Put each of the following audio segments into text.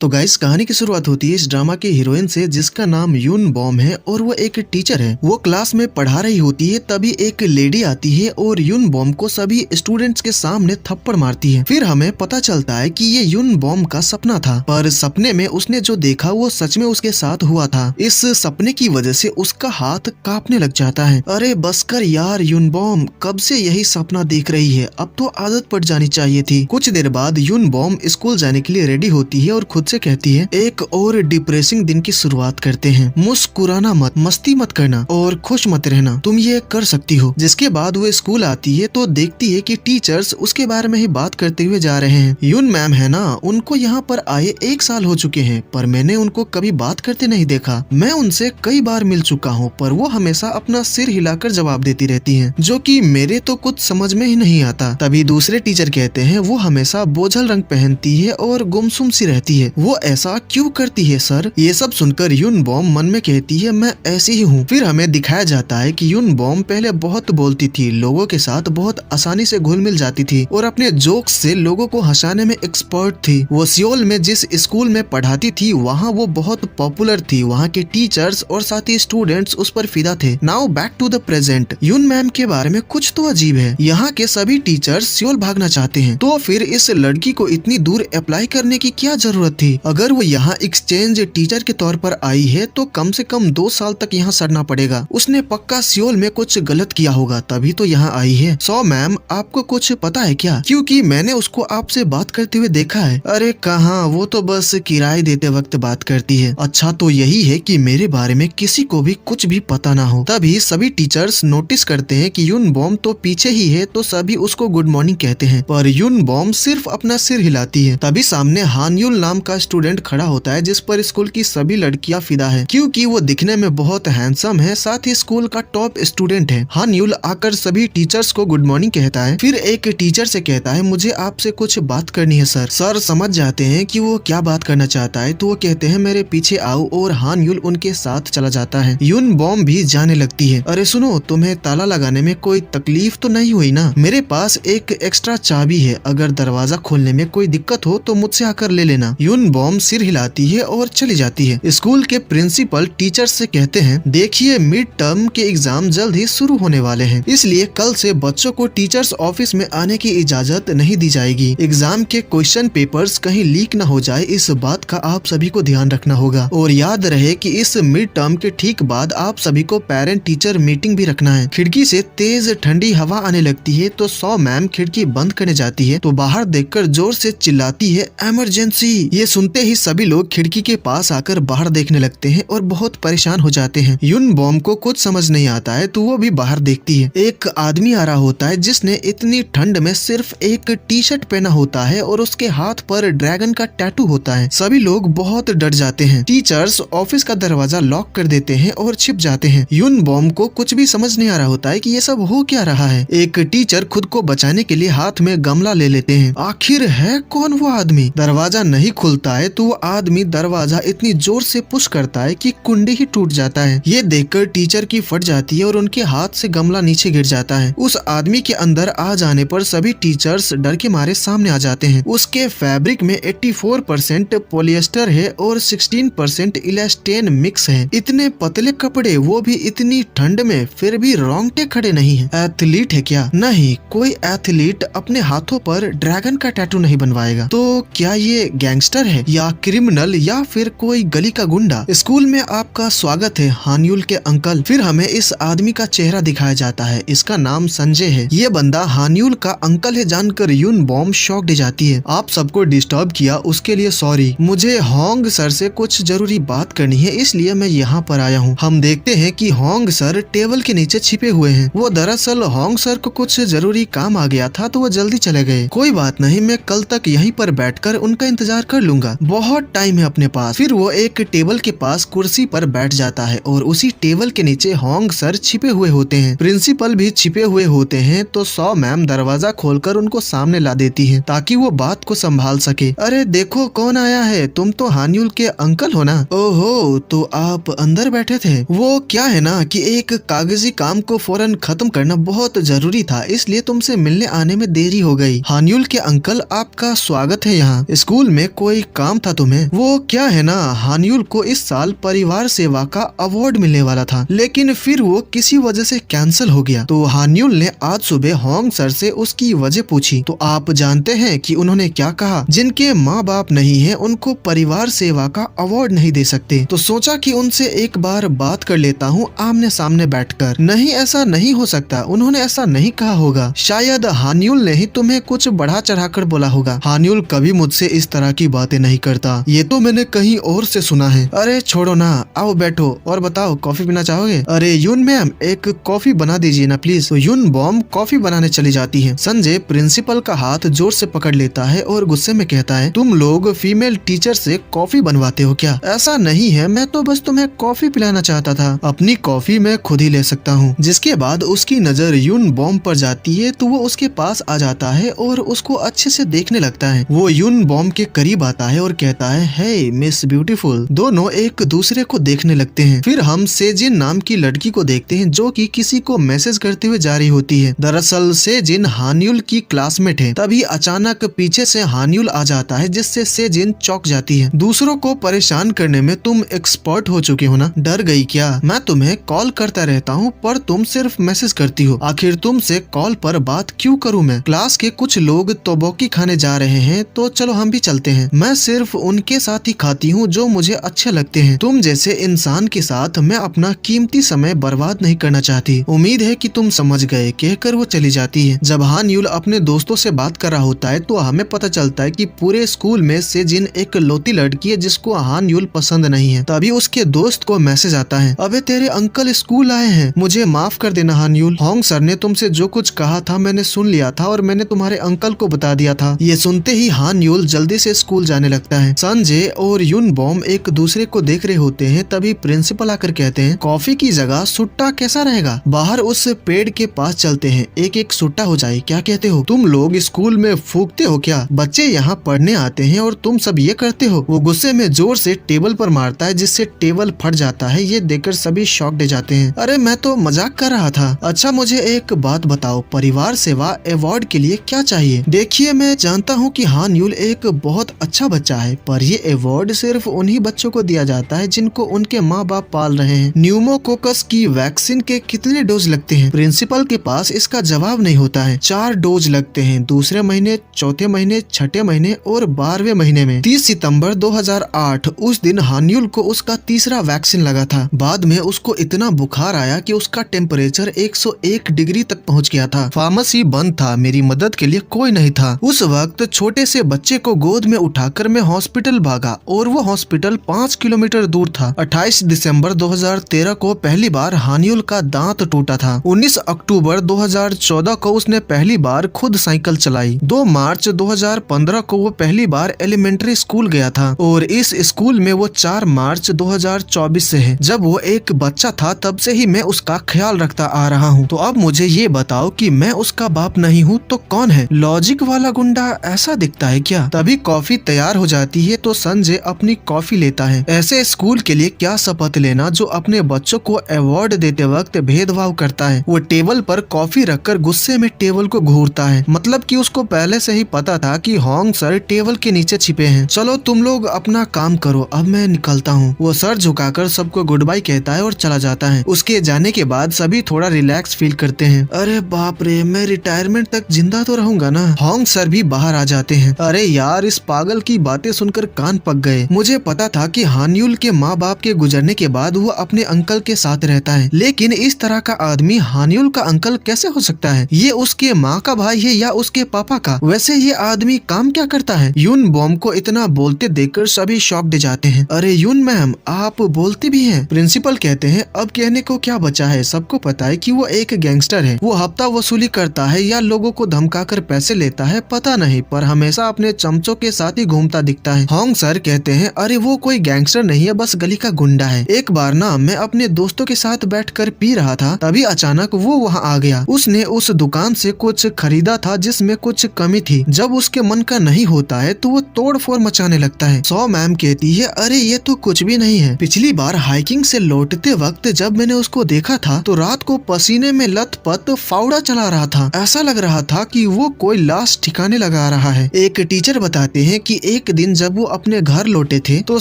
तो गाइस कहानी की शुरुआत होती है इस ड्रामा के हीरोइन से जिसका नाम यून बॉम है और वो एक टीचर है। वो क्लास में पढ़ा रही होती है तभी एक लेडी आती है और यून बॉम को सभी स्टूडेंट्स के सामने थप्पड़ मारती है। फिर हमें पता चलता है कि ये यून बॉम का सपना था, पर सपने में उसने जो देखा वो सच में उसके साथ हुआ था। इस सपने की वजह से उसका हाथ कांपने लग जाता है। अरे बस कर यार यून बॉम, कब से यही सपना देख रही है, अब तो आदत पड़ जानी चाहिए थी। कुछ देर बाद यून बॉम स्कूल जाने के लिए रेडी होती है और खुद से कहती है एक और डिप्रेसिंग दिन की शुरुआत करते हैं। मुस्कुराना मत, मस्ती मत करना और खुश मत रहना, तुम ये कर सकती हो। जिसके बाद वो स्कूल आती है तो देखती है कि टीचर्स उसके बारे में ही बात करते हुए जा रहे हैं। यून मैम है ना, उनको यहाँ पर आए 1 साल हो चुके हैं पर मैंने उनको कभी बात करते नहीं देखा। मैं उनसे कई बार मिल चुका हूँ पर वो हमेशा अपना सिर हिलाकर जवाब देती रहती है, जो कि मेरे तो कुछ समझ में ही नहीं आता। तभी दूसरे टीचर कहते हैं वो हमेशा बोझल रंग पहनती है और गुमसुम सी रहती है, वो ऐसा क्यों करती है सर। ये सब सुनकर यून बॉम मन में कहती है मैं ऐसी ही हूँ। फिर हमें दिखाया जाता है कि यून बॉम पहले बहुत बोलती थी, लोगों के साथ बहुत आसानी से घुल मिल जाती थी और अपने जोक्स से लोगों को हंसाने में एक्सपर्ट थी। वो सियोल में जिस स्कूल में पढ़ाती थी वहाँ वो बहुत पॉपुलर थी, वहाँ के टीचर्स और साथ ही स्टूडेंट्स उस पर फिदा थे। Now back to the present. Yoon ma'am के बारे में कुछ तो अजीब है, यहाँ के सभी टीचर्स सियोल भागना चाहते हैं, तो फिर इस लड़की को इतनी दूर अप्लाई करने की क्या जरूरत थी। अगर वो यहाँ एक्सचेंज टीचर के तौर पर आई है तो कम से कम 2 साल तक यहाँ सड़ना पड़ेगा। उसने पक्का सियोल में कुछ गलत किया होगा तभी तो यहाँ आई है। सो मैम आपको कुछ पता है क्या, क्योंकि मैंने उसको आपसे बात करते हुए देखा है। अरे कहाँ, वो तो बस किराए देते वक्त बात करती है। अच्छा तो यही है कि मेरे बारे में किसी को भी कुछ भी पता ना हो। तभी सभी टीचर्स नोटिस करते हैं कि यून बॉम तो पीछे ही है तो सभी उसको गुड मॉर्निंग कहते हैं, पर यून बॉम सिर्फ अपना सिर हिलाती है। तभी सामने हानयुल नाम का स्टूडेंट खड़ा होता है जिस पर स्कूल की सभी लड़कियां फिदा है, क्योंकि वो दिखने में बहुत हैंडसम है, साथ ही स्कूल का टॉप स्टूडेंट है। हानयुल आकर सभी टीचर्स को गुड मॉर्निंग कहता है, फिर एक टीचर से कहता है मुझे आपसे कुछ बात करनी है सर। सर समझ जाते हैं कि वो क्या बात करना चाहता है तो वो कहते हैं मेरे पीछे आओ और हानयुल उनके साथ चला जाता है। यून बॉम भी जाने लगती है। अरे सुनो, तुम्हें ताला लगाने में कोई तकलीफ तो नहीं हुई ना, मेरे पास एक एक्स्ट्रा चाबी है, अगर दरवाजा खोलने में कोई दिक्कत हो तो मुझसे आकर ले लेना। यून बॉम सिर हिलाती है और चली जाती है। स्कूल के प्रिंसिपल टीचर से कहते हैं देखिए मिड टर्म के एग्जाम जल्द ही शुरू होने वाले हैं, इसलिए कल से बच्चों को टीचर्स ऑफिस में आने की इजाजत नहीं दी जाएगी। एग्जाम के क्वेश्चन पेपर्स कहीं लीक न हो जाए, इस बात का आप सभी को ध्यान रखना होगा। और याद रहे कि इस मिड टर्म के ठीक बाद आप सभी को पेरेंट टीचर मीटिंग भी रखना है। खिड़की से तेज ठंडी हवा आने लगती है तो सौ मैम खिड़की बंद करने जाती है तो बाहर देखकर जोर से चिल्लाती है इमरजेंसी। ये सुनते ही सभी लोग खिड़की के पास आकर बाहर देखने लगते हैं और बहुत परेशान हो जाते हैं। यून बॉम को कुछ समझ नहीं आता है तो वो भी बाहर देखती है। एक आदमी आ रहा होता है जिसने इतनी ठंड में सिर्फ एक टी शर्ट पहना होता है और उसके हाथ पर ड्रैगन का टैटू होता है। सभी लोग बहुत डर जाते हैं। टीचर्स ऑफिस का दरवाजा लॉक कर देते हैं और छिप जाते हैं। यून बॉम को कुछ भी समझ नहीं आ रहा होता है कि ये सब हो क्या रहा है। एक टीचर खुद को बचाने के लिए हाथ में गमला ले लेते हैं। आखिर है कौन वो आदमी। दरवाजा नहीं खुलता है तो वो आदमी दरवाजा इतनी जोर से पुश करता है कि कुंडी ही टूट जाता है। ये देखकर टीचर की फट जाती है और उनके हाथ से गमला नीचे गिर जाता है। उस आदमी के अंदर आ जाने पर सभी टीचर्स डर के मारे सामने आ जाते हैं। उसके फैब्रिक में 84% पॉलिएस्टर है और 16% इलास्टेन मिक्स है। इतने पतले कपड़े, वो भी इतनी ठंड में, फिर भी रोंगटे खड़े नहीं है। एथलीट है क्या? नहीं, कोई एथलीट अपने हाथों पर ड्रैगन का टैटू नहीं बनवाएगा। तो क्या ये गैंगस्टर है या क्रिमिनल या फिर कोई गली का गुंडा? स्कूल में आपका स्वागत है हानयुल के अंकल। फिर हमें इस आदमी का चेहरा दिखाया जाता है, इसका नाम संजय है। ये बंदा हानयुल का अंकल है जानकर यून बॉम शॉक्ड हो जाती है। आप सबको डिस्टर्ब किया उसके लिए सॉरी, मुझे होंग सर से कुछ जरूरी बात करनी है इसलिए मैं यहाँ पर आया हूँ। हम देखते हैं कि होंग सर टेबल के नीचे छिपे हुए हैं। वो दरअसल होंग सर को कुछ जरूरी काम आ गया था तो वो जल्दी चले गए। कोई बात नहीं, मैं कल तक यहीं पर बैठकर उनका इंतजार कर लूंगा, बहुत टाइम है अपने पास। फिर वो एक टेबल के पास कुर्सी पर बैठ जाता है और उसी टेबल के नीचे होंग सर छिपे हुए होते हैं। प्रिंसिपल भी छिपे हुए होते हैं तो सौ मैम दरवाजा खोलकर उनको सामने ला देती है ताकि वो बात को संभाल सके। अरे देखो कौन आया है, तुम तो हानयुल के अंकल हो ना। ओहो, तो आप अंदर बैठे थे। वो क्या है ना कि एक कागजी काम को फौरन खत्म करना बहुत जरूरी था, इसलिए तुमसे मिलने आने में देरी हो गई। हानयुल के अंकल आपका स्वागत है यहाँ। स्कूल में कोई एक काम था तुम्हें। वो क्या है ना, हानियुल को इस साल परिवार सेवा का अवार्ड मिलने वाला था, लेकिन फिर वो किसी वजह से कैंसिल हो गया। तो हानियुल ने आज सुबह होंग सर से उसकी वजह पूछी। तो आप जानते हैं कि उन्होंने क्या कहा? जिनके माँ बाप नहीं है उनको परिवार सेवा का अवार्ड नहीं दे सकते। तो सोचा कि उनसे एक बार बात कर लेता हूँ आमने सामने बैठकर। नहीं, ऐसा नहीं हो सकता, उन्होंने ऐसा नहीं कहा होगा। शायद हानियुल ने ही तुम्हें कुछ बढ़ा चढ़ाकर बोला होगा। हानियुल कभी मुझसे इस तरह की बातें नहीं करता, ये तो मैंने कहीं और से सुना है। अरे छोड़ो ना, आओ बैठो और बताओ कॉफी पीना चाहोगे? अरे यून मैम, एक कॉफी बना दीजिए ना प्लीज। तो यून बॉम कॉफी बनाने चली जाती है। संजय प्रिंसिपल का हाथ जोर से पकड़ लेता है और गुस्से में कहता है, तुम लोग फीमेल टीचर से कॉफी बनवाते हो क्या? ऐसा नहीं है, मैं तो बस तुम्हें कॉफी पिलाना चाहता था, अपनी कॉफी मैं खुद ही ले सकता हूँ। जिसके बाद उसकी नजर यून बॉम पर जाती है तो वो उसके पास आ जाता है और उसको अच्छे से देखने लगता है। वो यून बॉम के करीब आता है और कहता है, हे मिस ब्यूटीफुल। दोनों एक दूसरे को देखने लगते हैं। फिर हम सेजिन नाम की लड़की को देखते हैं जो कि किसी को मैसेज करते हुए जा रही होती है। दरअसल सेजिन हानियुल की क्लासमेट है। तभी अचानक पीछे से हानियुल आ जाता है जिससे सेजिन चौंक जाती है। दूसरों को परेशान करने में तुम एक्सपर्ट हो चुके हो ना? डर गई क्या? मैं तुम्हें कॉल करता रहता हूँ पर तुम सिर्फ मैसेज करती हो। आखिर तुमसे कॉल पर बात क्यों करूँ मैं? क्लास के कुछ लोग तोबोकी खाने जा रहे हैं तो चलो हम भी चलते हैं। मैं सिर्फ उनके साथ ही खाती हूँ जो मुझे अच्छे लगते हैं। तुम जैसे इंसान के साथ मैं अपना कीमती समय बर्बाद नहीं करना चाहती। उम्मीद है कि तुम समझ गए, कहकर वो चली जाती है। जब हानियुल अपने दोस्तों से बात कर रहा होता है तो हमें पता चलता है कि पूरे स्कूल में सेजिन एक लौती लड़की है जिसको हानियुल पसंद नहीं है। तभी उसके दोस्त को मैसेज आता है, अबे तेरे अंकल स्कूल आए हैं, मुझे माफ कर देना हानियुल। होंग सर ने तुमसे जो कुछ कहा था मैंने सुन लिया था और मैंने तुम्हारे अंकल को बता दिया था। ये सुनते ही हानियुल जल्दी से स्कूल जाने लगता है। संजय और यून बॉम एक दूसरे को देख रहे होते हैं। तभी प्रिंसिपल आकर कहते हैं, कॉफी की जगह सुट्टा कैसा रहेगा? बाहर उस पेड़ के पास चलते हैं, एक एक सुट्टा हो जाए, क्या कहते हो? तुम लोग स्कूल में फूकते हो क्या? बच्चे यहाँ पढ़ने आते हैं और तुम सब ये करते हो। वो गुस्से में जोर से टेबल पर मारता है जिससे टेबल फट जाता है। ये देखकर सभी शॉक्ड हो जाते हैं। अरे मैं तो मजाक कर रहा था। अच्छा मुझे एक बात बताओ, परिवार सेवा अवार्ड के लिए क्या चाहिए? देखिए मैं जानता हूँ कि हानियुल एक बहुत अच्छा बच्चा है, पर ये अवार्ड सिर्फ उन्हीं बच्चों को दिया जाता है जिनको उनके माँ बाप पाल रहे हैं। न्यूमोकोकस की वैक्सीन के कितने डोज लगते हैं? प्रिंसिपल के पास इसका जवाब नहीं होता है। 4 डोज लगते हैं, दूसरे महीने, चौथे महीने, छठे महीने और 12वें महीने में। 30 सितंबर 2008 उस दिन हानियुल को उसका तीसरा वैक्सीन लगा था। बाद में उसको इतना बुखार आया कि उसका टेम्परेचर 101 डिग्री तक पहुंच गया था। फार्मेसी बंद था, मेरी मदद के लिए कोई नहीं था। उस वक्त छोटे से बच्चे को गोद में उठाकर मैं हॉस्पिटल भागा और वो हॉस्पिटल 5 किलोमीटर दूर था। 28 दिसंबर 2013 को पहली बार हानियुल का दांत टूटा था। 19 अक्टूबर 2014 को उसने पहली बार खुद साइकिल चलाई। 2 मार्च 2015 को वो पहली बार एलिमेंट्री स्कूल गया था और इस स्कूल में वो 4 मार्च 2024 से है। जब वो एक बच्चा था तब से ही मैं उसका ख्याल रखता आ रहा हूँ। तो अब मुझे ये बताओ कि मैं उसका बाप नहीं हूँ तो कौन है? लॉजिक वाला गुंडा ऐसा दिखता है क्या? तभी कॉफी तैयार हो जाती है तो संजय अपनी कॉफी लेता है। ऐसे स्कूल के लिए क्या शपथ लेना जो अपने बच्चों को अवार्ड देते वक्त भेदभाव करता है। वो टेबल पर कॉफी रखकर गुस्से में टेबल को घूरता है, मतलब कि उसको पहले से ही पता था कि होंग सर टेबल के नीचे छिपे हैं। चलो तुम लोग अपना काम करो, अब मैं निकलता हूँ। वो सर झुकाकर सबको गुड बाय कहता है और चला जाता है। उसके जाने के बाद सभी थोड़ा रिलैक्स फील करते हैं। अरे बाप रे, मैं रिटायरमेंट तक जिंदा तो रहूंगा ना? होंग सर भी बाहर आ जाते हैं। अरे यार, इस पागल की बातें सुनकर कान पक गए। मुझे पता था कि हानियुल के माँ बाप के गुजरने के बाद वो अपने अंकल के साथ रहता है, लेकिन इस तरह का आदमी हानियुल का अंकल कैसे हो सकता है? ये उसके माँ का भाई है या उसके पापा का? वैसे ये आदमी काम क्या करता है? यून बॉम को इतना बोलते देखकर सभी शॉक्ड जाते हैं। अरे यून मैम, आप बोलती भी हैं? प्रिंसिपल कहते हैं, अब कहने को क्या बचा है, सबको पता है कि वो एक गैंगस्टर है। वो हफ्ता वसूली करता है या लोगों को धमकाकर पैसे लेता है पता नहीं, पर हमेशा अपने चमचों के साथ ही घूमता दिखता है। होंग सर कहते हैं, अरे वो कोई गैंगस्टर नहीं है, बस गली का गुंडा है। एक बार ना मैं अपने दोस्तों के साथ बैठकर पी रहा था, तभी अचानक वो वहाँ आ गया। उसने उस दुकान से कुछ खरीदा था जिसमें कुछ कमी थी। जब उसके मन का नहीं होता है तो वो तोड़ फोड़ मचाने लगता है। सौ मैम कहती है, अरे ये तो कुछ भी नहीं है। पिछली बार हाइकिंग से लौटते वक्त जब मैंने उसको देखा था तो रात को पसीने में लथपथ फावड़ा चला रहा था। ऐसा लग रहा था कि वो कोई लाश ठिकाने लगा रहा है। एक टीचर बताते हैं कि एक दिन जब वो अपने घर लौटे थे तो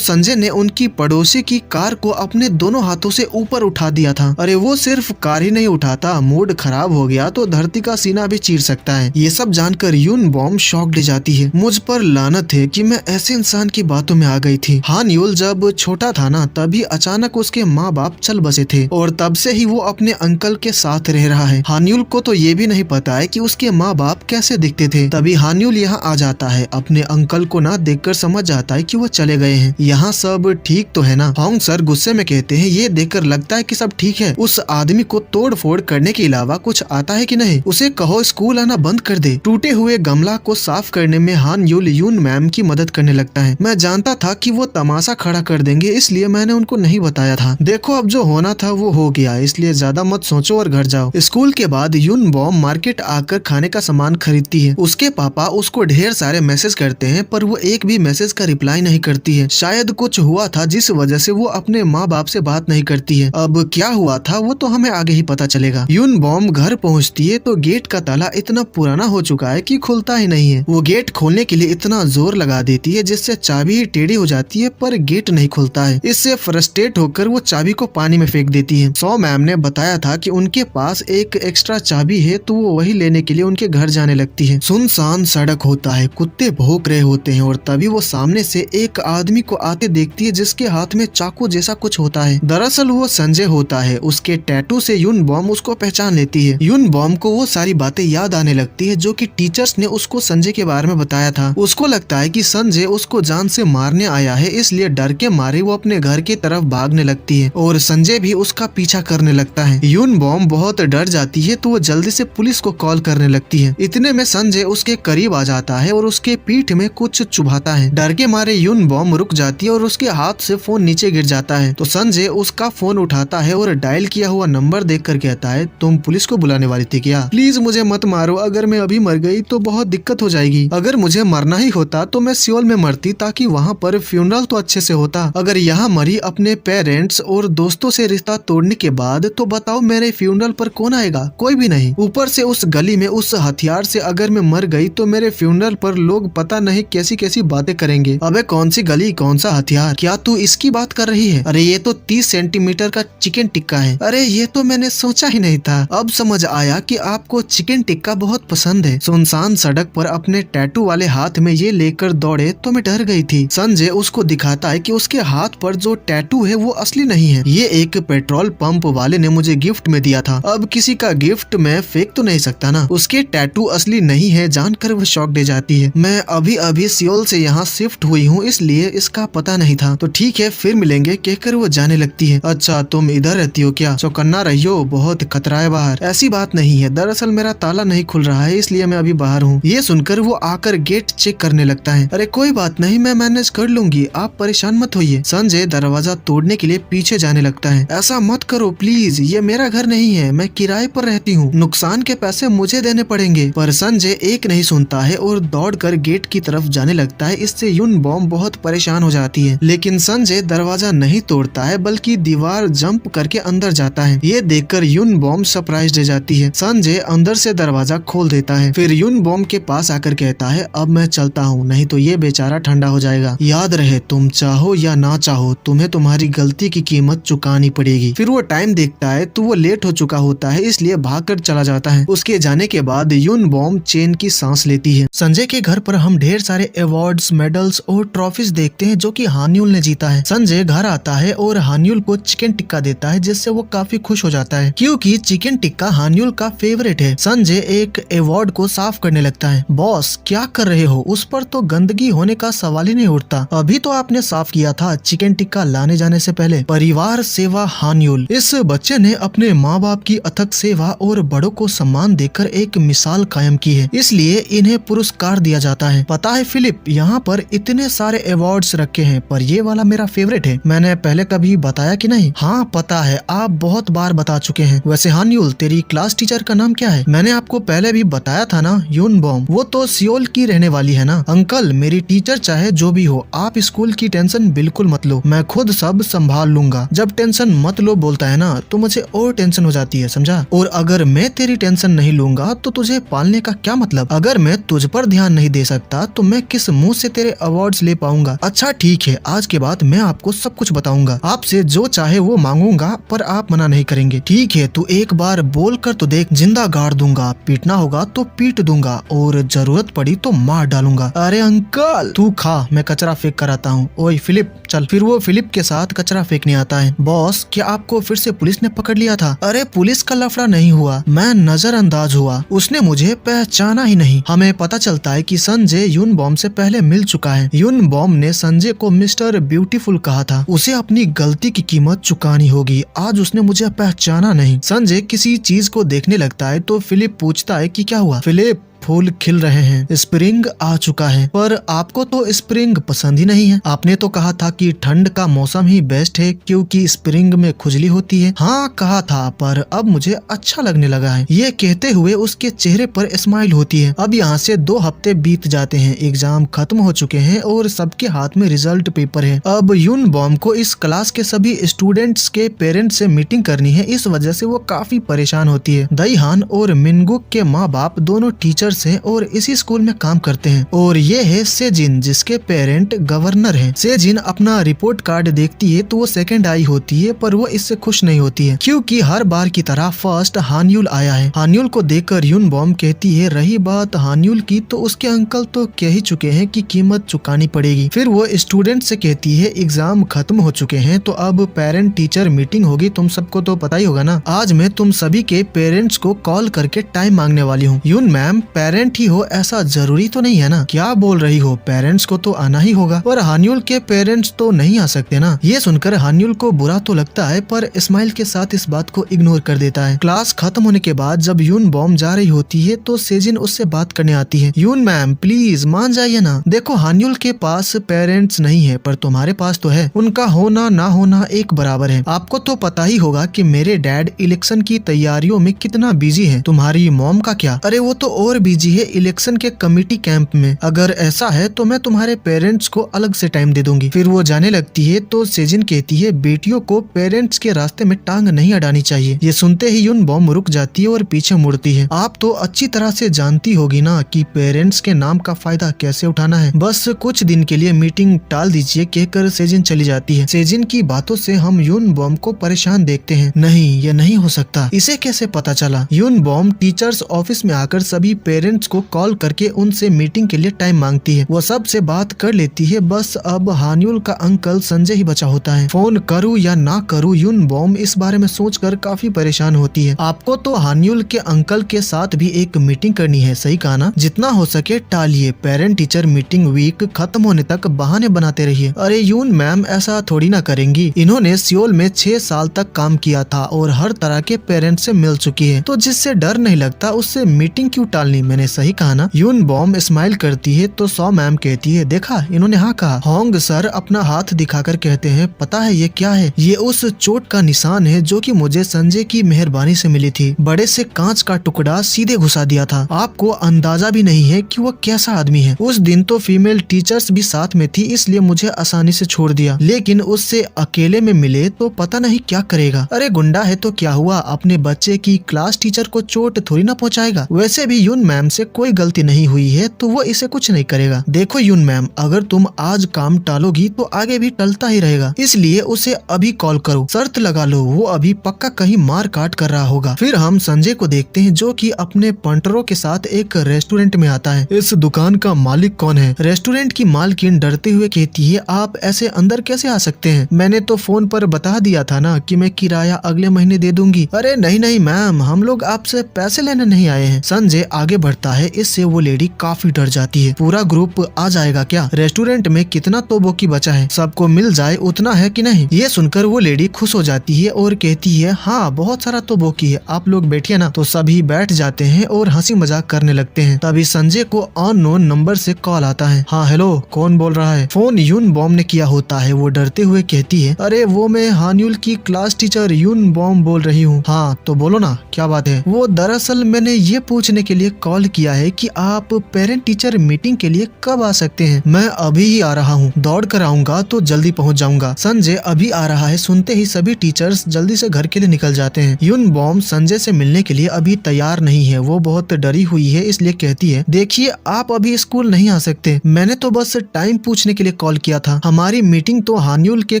संजय ने उनकी पड़ोसी की कार को अपने दोनों हाथों से ऊपर उठा दिया था। अरे वो सिर्फ कार ही नहीं उठाता, मूड खराब हो गया तो धरती का सीना भी चीर सकता है। ये सब जानकर यून बॉम शॉक्ड जाती है। मुझ पर लानत है कि मैं ऐसे इंसान की बातों में आ गई थी। हान यूल जब छोटा था ना तभी अचानक उसके माँ बाप चल बसे थे और तब से ही वो अपने अंकल के साथ रह रहा है। हान यूल को तो ये भी नहीं पता है कि उसके माँ बाप कैसे दिखते थे। तभी हान यूल यहाँ आ जाता है। अपने अंकल को ना देखकर समझ जाता है कि वो चले गए हैं। यहाँ सब ठीक तो है ना? होंग सर गुस्से में कहते हैं ये देखकर लगता है कि सब ठीक है। उस आदमी को तोड़ फोड़ करने के अलावा कुछ आता है कि नहीं? उसे कहो स्कूल आना बंद कर दे। टूटे हुए गमला को साफ करने में हान यूल यून मैम की मदद करने लगता है। मैं जानता था कि वो तमाशा खड़ा कर देंगे, इसलिए मैंने उनको नहीं बताया था। देखो अब जो होना था वो हो गया, इसलिए ज्यादा मत सोचो और घर जाओ। स्कूल के बाद यून बॉम मार्केट आकर खाने का सामान खरीदती है। उसके पापा उसको ढेर सारे मैसेज करते हैं पर वो एक भी मैसेज का रिप्लाई नहीं करती है। शायद कुछ हुआ था जिस वजह से वो अपने माँ बाप से बात नहीं करती है। अब क्या हुआ था वो तो हमें आगे ही पता चलेगा। यून बॉम घर पहुँचती है तो गेट का ताला इतना पुराना हो चुका है कि खुलता ही नहीं है। वो गेट खोलने के लिए इतना जोर लगा देती है जिससे चाबी ही टेढ़ी हो जाती है पर गेट नहीं खुलता है। इससे फ्रस्ट्रेट होकर वो चाबी को पानी में फेंक देती है। सौ मैम ने बताया था कि उनके पास एक एक्स्ट्रा चाबी है तो वो वही लेने के लिए उनके घर जाने लगती है। सुनसान सड़क होता है, कुत्ते भौंक रहे होते हैं और तभी वो सामने से एक आदमी को आते देखती है जिसके हाथ में चाकू जैसा कुछ होता है। दरअसल वो संजय होता है। उसके टैटू से यून बॉम उसको पहचान लेती है। यून बॉम को वो सारी बातें याद आने लगती है जो कि टीचर्स ने उसको संजय के बारे में बताया था। उसको लगता है कि संजय उसको जान से मारने आया है, इसलिए डर के मारे वो अपने घर की तरफ भागने लगती है और संजय भी उसका पीछा करने लगता है। यून बॉम बहुत डर जाती है तो वो जल्दी से पुलिस को कॉल करने लगती है। इतने में संजय उसके करीब आ जाता है और उसके पीठ में कुछ चुभाता है। डर के मारे यून बॉम रुक जाती है और उसके हाथ से फोन नीचे गिर जाता है तो संजय उसका फोन उठाता है और डायल किया हुआ नंबर देखकर कहता है तुम पुलिस को बुलाने वाली थी क्या? प्लीज मुझे मत मारो, अगर मैं अभी मर गई तो बहुत दिक्कत हो जाएगी। अगर मुझे मरना ही होता तो मैं सियोल में मरती ताकि वहाँ पर फ्यूनरल तो अच्छे से होता। अगर यहाँ मरी अपने पेरेंट्स और दोस्तों से रिश्ता तोड़ने के बाद तो बताओ मेरे फ्यूनरल पर कौन आएगा? कोई भी नहीं। ऊपर से उस गली में उस हथियार से अगर मैं मर गई तो मेरे फ्यूनरल पर लोग पता नहीं कैसी कैसी बातें करेंगे। अबे कौन सी गली, कौन सा हथियार? क्या तू इसकी बात कर रही है? अरे ये तो 30 सेंटीमीटर का चिकन टिक्का है। अरे ये तो मैंने सोचा ही नहीं था। अब समझ आया कि आपको चिकन टिक्का बहुत पसंद है। सुनसान सड़क पर अपने टैटू वाले हाथ में ये लेकर दौड़े तो मैं डर गई थी। संजय उसको दिखाता है कि उसके हाथ पर जो टैटू है वो असली नहीं है, ये एक पेट्रोल पंप वाले ने मुझे गिफ्ट में दिया था। अब किसी का गिफ्ट मैं फेंक तो नहीं सकता ना। उसके टैटू असली नहीं है जानकर वो शॉक दे जाती है। मैं अभी अभी सियोल से यहाँ शिफ्ट हुई हूँ इसलिए इसका पता नहीं था। तो ठीक है फिर मिलेंगे कहकर वो जाने लगती है। अच्छा तुम इधर रहती हो क्या? चौकन्ना रहियो, बहुत खतरा है बाहर। ऐसी बात नहीं है, दरअसल मेरा ताला नहीं खुल रहा है इसलिए मैं अभी बाहर हूँ। ये सुनकर वो आकर गेट चेक करने लगता है। अरे कोई बात नहीं, मैं मैनेज कर लूंगी, आप परेशान मत होइए। संजय दरवाजा तोड़ने के लिए पीछे जाने लगता है। ऐसा मत करो प्लीज, ये मेरा घर नहीं है, मैं किराए पर रहती हूँ, नुकसान के पैसे मुझे देने पड़ेंगे। पर संजय एक नहीं सुनता है और दौड़कर गेट की तरफ जाने लगता है। इससे यून बॉम बहुत परेशान हो जाती है लेकिन संजय दरवाजा नहीं तोड़ता है बल्कि दीवार जंप करके अंदर जाता है। ये देखकर यून बॉम सरप्राइज रह जाती है। संजय अंदर से दरवाजा खोल देता है। फिर यून बॉम के पास आकर कहता है अब मैं चलता हूँ, नहीं तो ये बेचारा ठंडा हो जाएगा। याद रहे तुम चाहो या ना चाहो तुम्हें तुम्हारी गलती की कीमत चुकानी पड़ेगी। फिर वो टाइम देखता है तो वो लेट हो चुका होता है इसलिए भागकर चला जाता है। उसके जाने के बाद यून बॉम चैन की सांस लेती है। संजय के घर पर हम ढेर सारे अवार्ड्स, मेडल्स और ट्रॉफीज देखते हैं जो कि हान यूल ने जीता है। संजय घर आता है और हान यूल को चिकन टिक्का देता है जिससे वो काफी खुश हो जाता है क्योंकि चिकन टिक्का हान यूल का फेवरेट है। संजय एक अवार्ड को साफ करने लगता है। बॉस क्या कर रहे हो? उस पर तो गंदगी होने का सवाल ही नहीं उठता, अभी तो आपने साफ किया था चिकन टिक्का लाने जाने से पहले। परिवार सेवा हान यूल। इस बच्चे ने अपने माँ बाप की अथक सेवा और बड़ों को सम्मान देकर एक मिसाल कायम की है, इसलिए इन्हें पुरस्कार दिया जाता है। पता है फिलिप, यहाँ पर इतने सारे अवार्ड्स रखे हैं पर ये वाला मेरा फेवरेट है। मैंने पहले कभी बताया कि नहीं? हाँ पता है, आप बहुत बार बता चुके हैं। वैसे हान यूल तेरी क्लास टीचर का नाम क्या है? मैंने आपको पहले भी बताया था ना, यून बॉम। वो तो सियोल की रहने वाली है ना। अंकल मेरी टीचर चाहे जो भी हो, आप स्कूल की टेंशन बिल्कुल मत लो, मैं खुद सब संभाल लूंगा। जब टेंशन मत लो बोलता है ना तो मुझे और टेंशन हो जाती है, समझा? और अगर मैं तेरी टेंशन नहीं लूंगा तो तुझे पालने का क्या मतलब? अगर मैं तुझ पर ध्यान नहीं दे सकता तो मैं किस मुंह से तेरे अवार्ड्स ले पाऊंगा। अच्छा ठीक है, आज के बाद मैं आपको सब कुछ बताऊंगा, आपसे जो चाहे वो मांगूंगा, पर आप मना नहीं करेंगे। ठीक है, तू एक बार बोल कर तो देख, जिंदा गाड़ दूंगा, पीटना होगा तो पीट दूंगा और जरूरत पड़ी तो मार डालूंगा। अरे अंकल तू खा, मैं कचरा फेंक कर आता हूँ। ओए फिलिप चल। फिर वो फिलिप के साथ कचरा फेंकने आता है। बॉस क्या आपको फिर से पुलिस ने पकड़ लिया था? अरे पुलिस का लफड़ा नहीं हुआ, मैं नजरअंदाज हुआ, उसने मुझे पहचाना ही नहीं। हमें पता चलता है कि संजय यूनबॉम से पहले मिल चुका है। यूनबॉम ने संजय को मिस्टर ब्यूटीफुल कहा था, उसे अपनी गलती की कीमत चुकानी होगी। आज उसने मुझे पहचाना नहीं। संजय किसी चीज को देखने लगता है तो फिलिप पूछता है कि क्या हुआ? फिलिप फूल खिल रहे हैं, स्प्रिंग आ चुका है। पर आपको तो स्प्रिंग पसंद ही नहीं है। आपने तो कहा था कि ठंड का मौसम ही बेस्ट है क्योंकि स्प्रिंग में खुजली होती है। हाँ कहा था, पर अब मुझे अच्छा लगने लगा है। ये कहते हुए उसके चेहरे पर स्माइल होती है। अब यहाँ से 2 हफ्ते बीत जाते हैं, एग्जाम खत्म हो चुके हैं और सबके हाथ में रिजल्ट पेपर है। अब यूनबॉम को इस क्लास के सभी स्टूडेंट्स के पेरेंट्स से मीटिंग करनी है, इस वजह से वो काफी परेशान होती है। दईहान और मिनगुक के माँ बाप दोनों टीचर हैं और इसी स्कूल में काम करते हैं। और ये है सेजिन जिसके पेरेंट गवर्नर हैं। सेजिन अपना रिपोर्ट कार्ड देखती है तो वो सेकंड आई होती है, पर वो इससे खुश नहीं होती है क्योंकि हर बार की तरह फर्स्ट हान्युल आया है। हान्युल को देखकर यूनबॉम कहती है, रही बात हान्युल की तो उसके अंकल तो कह ही चुके हैं कि कीमत चुकानी पड़ेगी। फिर वो स्टूडेंट से कहती है, एग्जाम खत्म हो चुके हैं तो अब पेरेंट टीचर मीटिंग होगी, तुम सबको तो पता ही होगा ना। आज मैं तुम सभी के पेरेंट्स को कॉल करके टाइम मांगने वाली हूँ। यून मैम पेरेंट ही हो ऐसा जरूरी तो नहीं है ना? क्या बोल रही हो, पेरेंट्स को तो आना ही होगा। पर हान्युल के पेरेंट्स तो नहीं आ सकते ना। ये सुनकर हान्युल को बुरा तो लगता है पर स्माइल के साथ इस बात को इग्नोर कर देता है। क्लास खत्म होने के बाद जब यूनबॉम जा रही होती है तो सेजिन उससे बात करने आती है। यून मैम प्लीज मान जाइए ना, देखो हान्युल के पास पेरेंट्स नहीं है पर तुम्हारे पास तो है, उनका होना ना होना एक बराबर है। आपको तो पता ही होगा कि मेरे डैड इलेक्शन की तैयारियों में कितना बिजी है, तुम्हारी मॉम का क्या? अरे वो तो और बिजी है इलेक्शन के कमेटी कैंप में। अगर ऐसा है तो मैं तुम्हारे पेरेंट्स को अलग से टाइम दे दूंगी। फिर वो जाने लगती है तो सेजिन कहती है, बेटियों को पेरेंट्स के रास्ते में टांग नहीं अड़ानी चाहिए। ये सुनते ही यूनबॉम रुक जाती है और पीछे मुड़ती है। आप तो अच्छी तरह से जानती होगी ना कि पेरेंट्स के नाम का फायदा कैसे उठाना है। बस कुछ दिन के लिए मीटिंग टाल दीजिए कहकर सेजिन चली जाती है। सेजिन की बातों से हम यूनबॉम को परेशान देखते हैं। नहीं ये नहीं हो सकता, इसे कैसे पता चला? यूनबॉम टीचर्स ऑफिस में आकर सभी पेरेंट्स को कॉल करके उनसे मीटिंग के लिए टाइम मांगती है। वो सब से बात कर लेती है, बस अब हान्युल का अंकल संजय ही बचा होता है। फोन करूं या ना करूं, यूनबॉम इस बारे में सोचकर काफी परेशान होती है। आपको तो हान्युल के अंकल के साथ भी एक मीटिंग करनी है, सही कहा ना? जितना हो सके टालिए, पेरेंट टीचर मीटिंग वीक खत्म होने तक बहाने बनाते रहिए। अरे यून मैम ऐसा थोड़ी ना करेंगी, इन्होंने सियोल में 6 साल तक काम किया था और हर तरह के पेरेंट्स से मिल चुकी है, तो जिससे डर नहीं लगता उससे मीटिंग क्यों टालनी? मैंने सही कहा ना? यूनबॉम स्माइल करती है तो सौ मैम कहती है, देखा इन्होंने हाँ कहा। होंग सर अपना हाथ दिखाकर कहते हैं, पता है ये क्या है? ये उस चोट का निशान है जो कि मुझे संजय की मेहरबानी से मिली थी। बड़े से कांच का टुकड़ा सीधे घुसा दिया था। आपको अंदाजा भी नहीं है कि वो कैसा आदमी है। उस दिन तो फीमेल टीचर्स भी साथ में थी इसलिए मुझे आसानी से छोड़ दिया, लेकिन उससे अकेले में मिले तो पता नहीं क्या करेगा। अरे गुंडा है तो क्या हुआ, अपने बच्चे की क्लास टीचर को चोट थोड़ी ना पहुँचाएगा। वैसे भी यून मैम से कोई गलती नहीं हुई है तो वो इसे कुछ नहीं करेगा। देखो यून मैम, अगर तुम आज काम टालोगी तो आगे भी टलता ही रहेगा, इसलिए उसे अभी कॉल करो, शर्त लगा लो वो अभी पक्का कहीं मार काट कर रहा होगा। फिर हम संजय को देखते हैं जो कि अपने पंटरों के साथ एक रेस्टोरेंट में आता है। इस दुकान का मालिक कौन है? रेस्टोरेंट की मालकिन डरते हुए कहती है, आप ऐसे अंदर कैसे आ सकते हैं? मैंने तो फोन पर बता दिया था ना कि मैं किराया अगले महीने दे दूंगी। अरे नहीं नहीं मैम, हम लोग आपसे पैसे लेने नहीं आए हैं। संजय आगे बढ़ता है, इससे वो लेडी काफी डर जाती है। पूरा ग्रुप आ जाएगा क्या? रेस्टोरेंट में कितना तोबो की बचा है, सबको मिल जाए उतना है कि नहीं? ये सुनकर वो लेडी खुश हो जाती है और कहती है, हाँ बहुत सारा तोबो की है, आप लोग बैठिए ना। तो सभी बैठ जाते हैं और हंसी मजाक करने लगते हैं। तभी संजय को अननोन नंबर से कॉल आता है। हाँ हेलो, कौन बोल रहा है? फोन यूनबॉम ने किया होता है। वो डरते हुए कहती है, अरे वो मैं हान्युल की क्लास टीचर यूनबॉम बोल रही हूँ। हाँ तो बोलो ना, क्या बात है? वो दरअसल मैंने ये पूछने के लिए कॉल कॉल किया है कि आप पेरेंट टीचर मीटिंग के लिए कब आ सकते हैं। मैं अभी ही आ रहा हूँ, दौड़ कर आऊंगा तो जल्दी पहुँच जाऊंगा। संजय अभी आ रहा है सुनते ही सभी टीचर्स जल्दी से घर के लिए निकल जाते हैं। यून बॉम संजय से मिलने के लिए अभी तैयार नहीं है, वो बहुत डरी हुई है, इसलिए कहती है देखिए आप अभी स्कूल नहीं आ सकते, मैंने तो बस टाइम पूछने के लिए कॉल किया था। हमारी मीटिंग तो हान्यूल के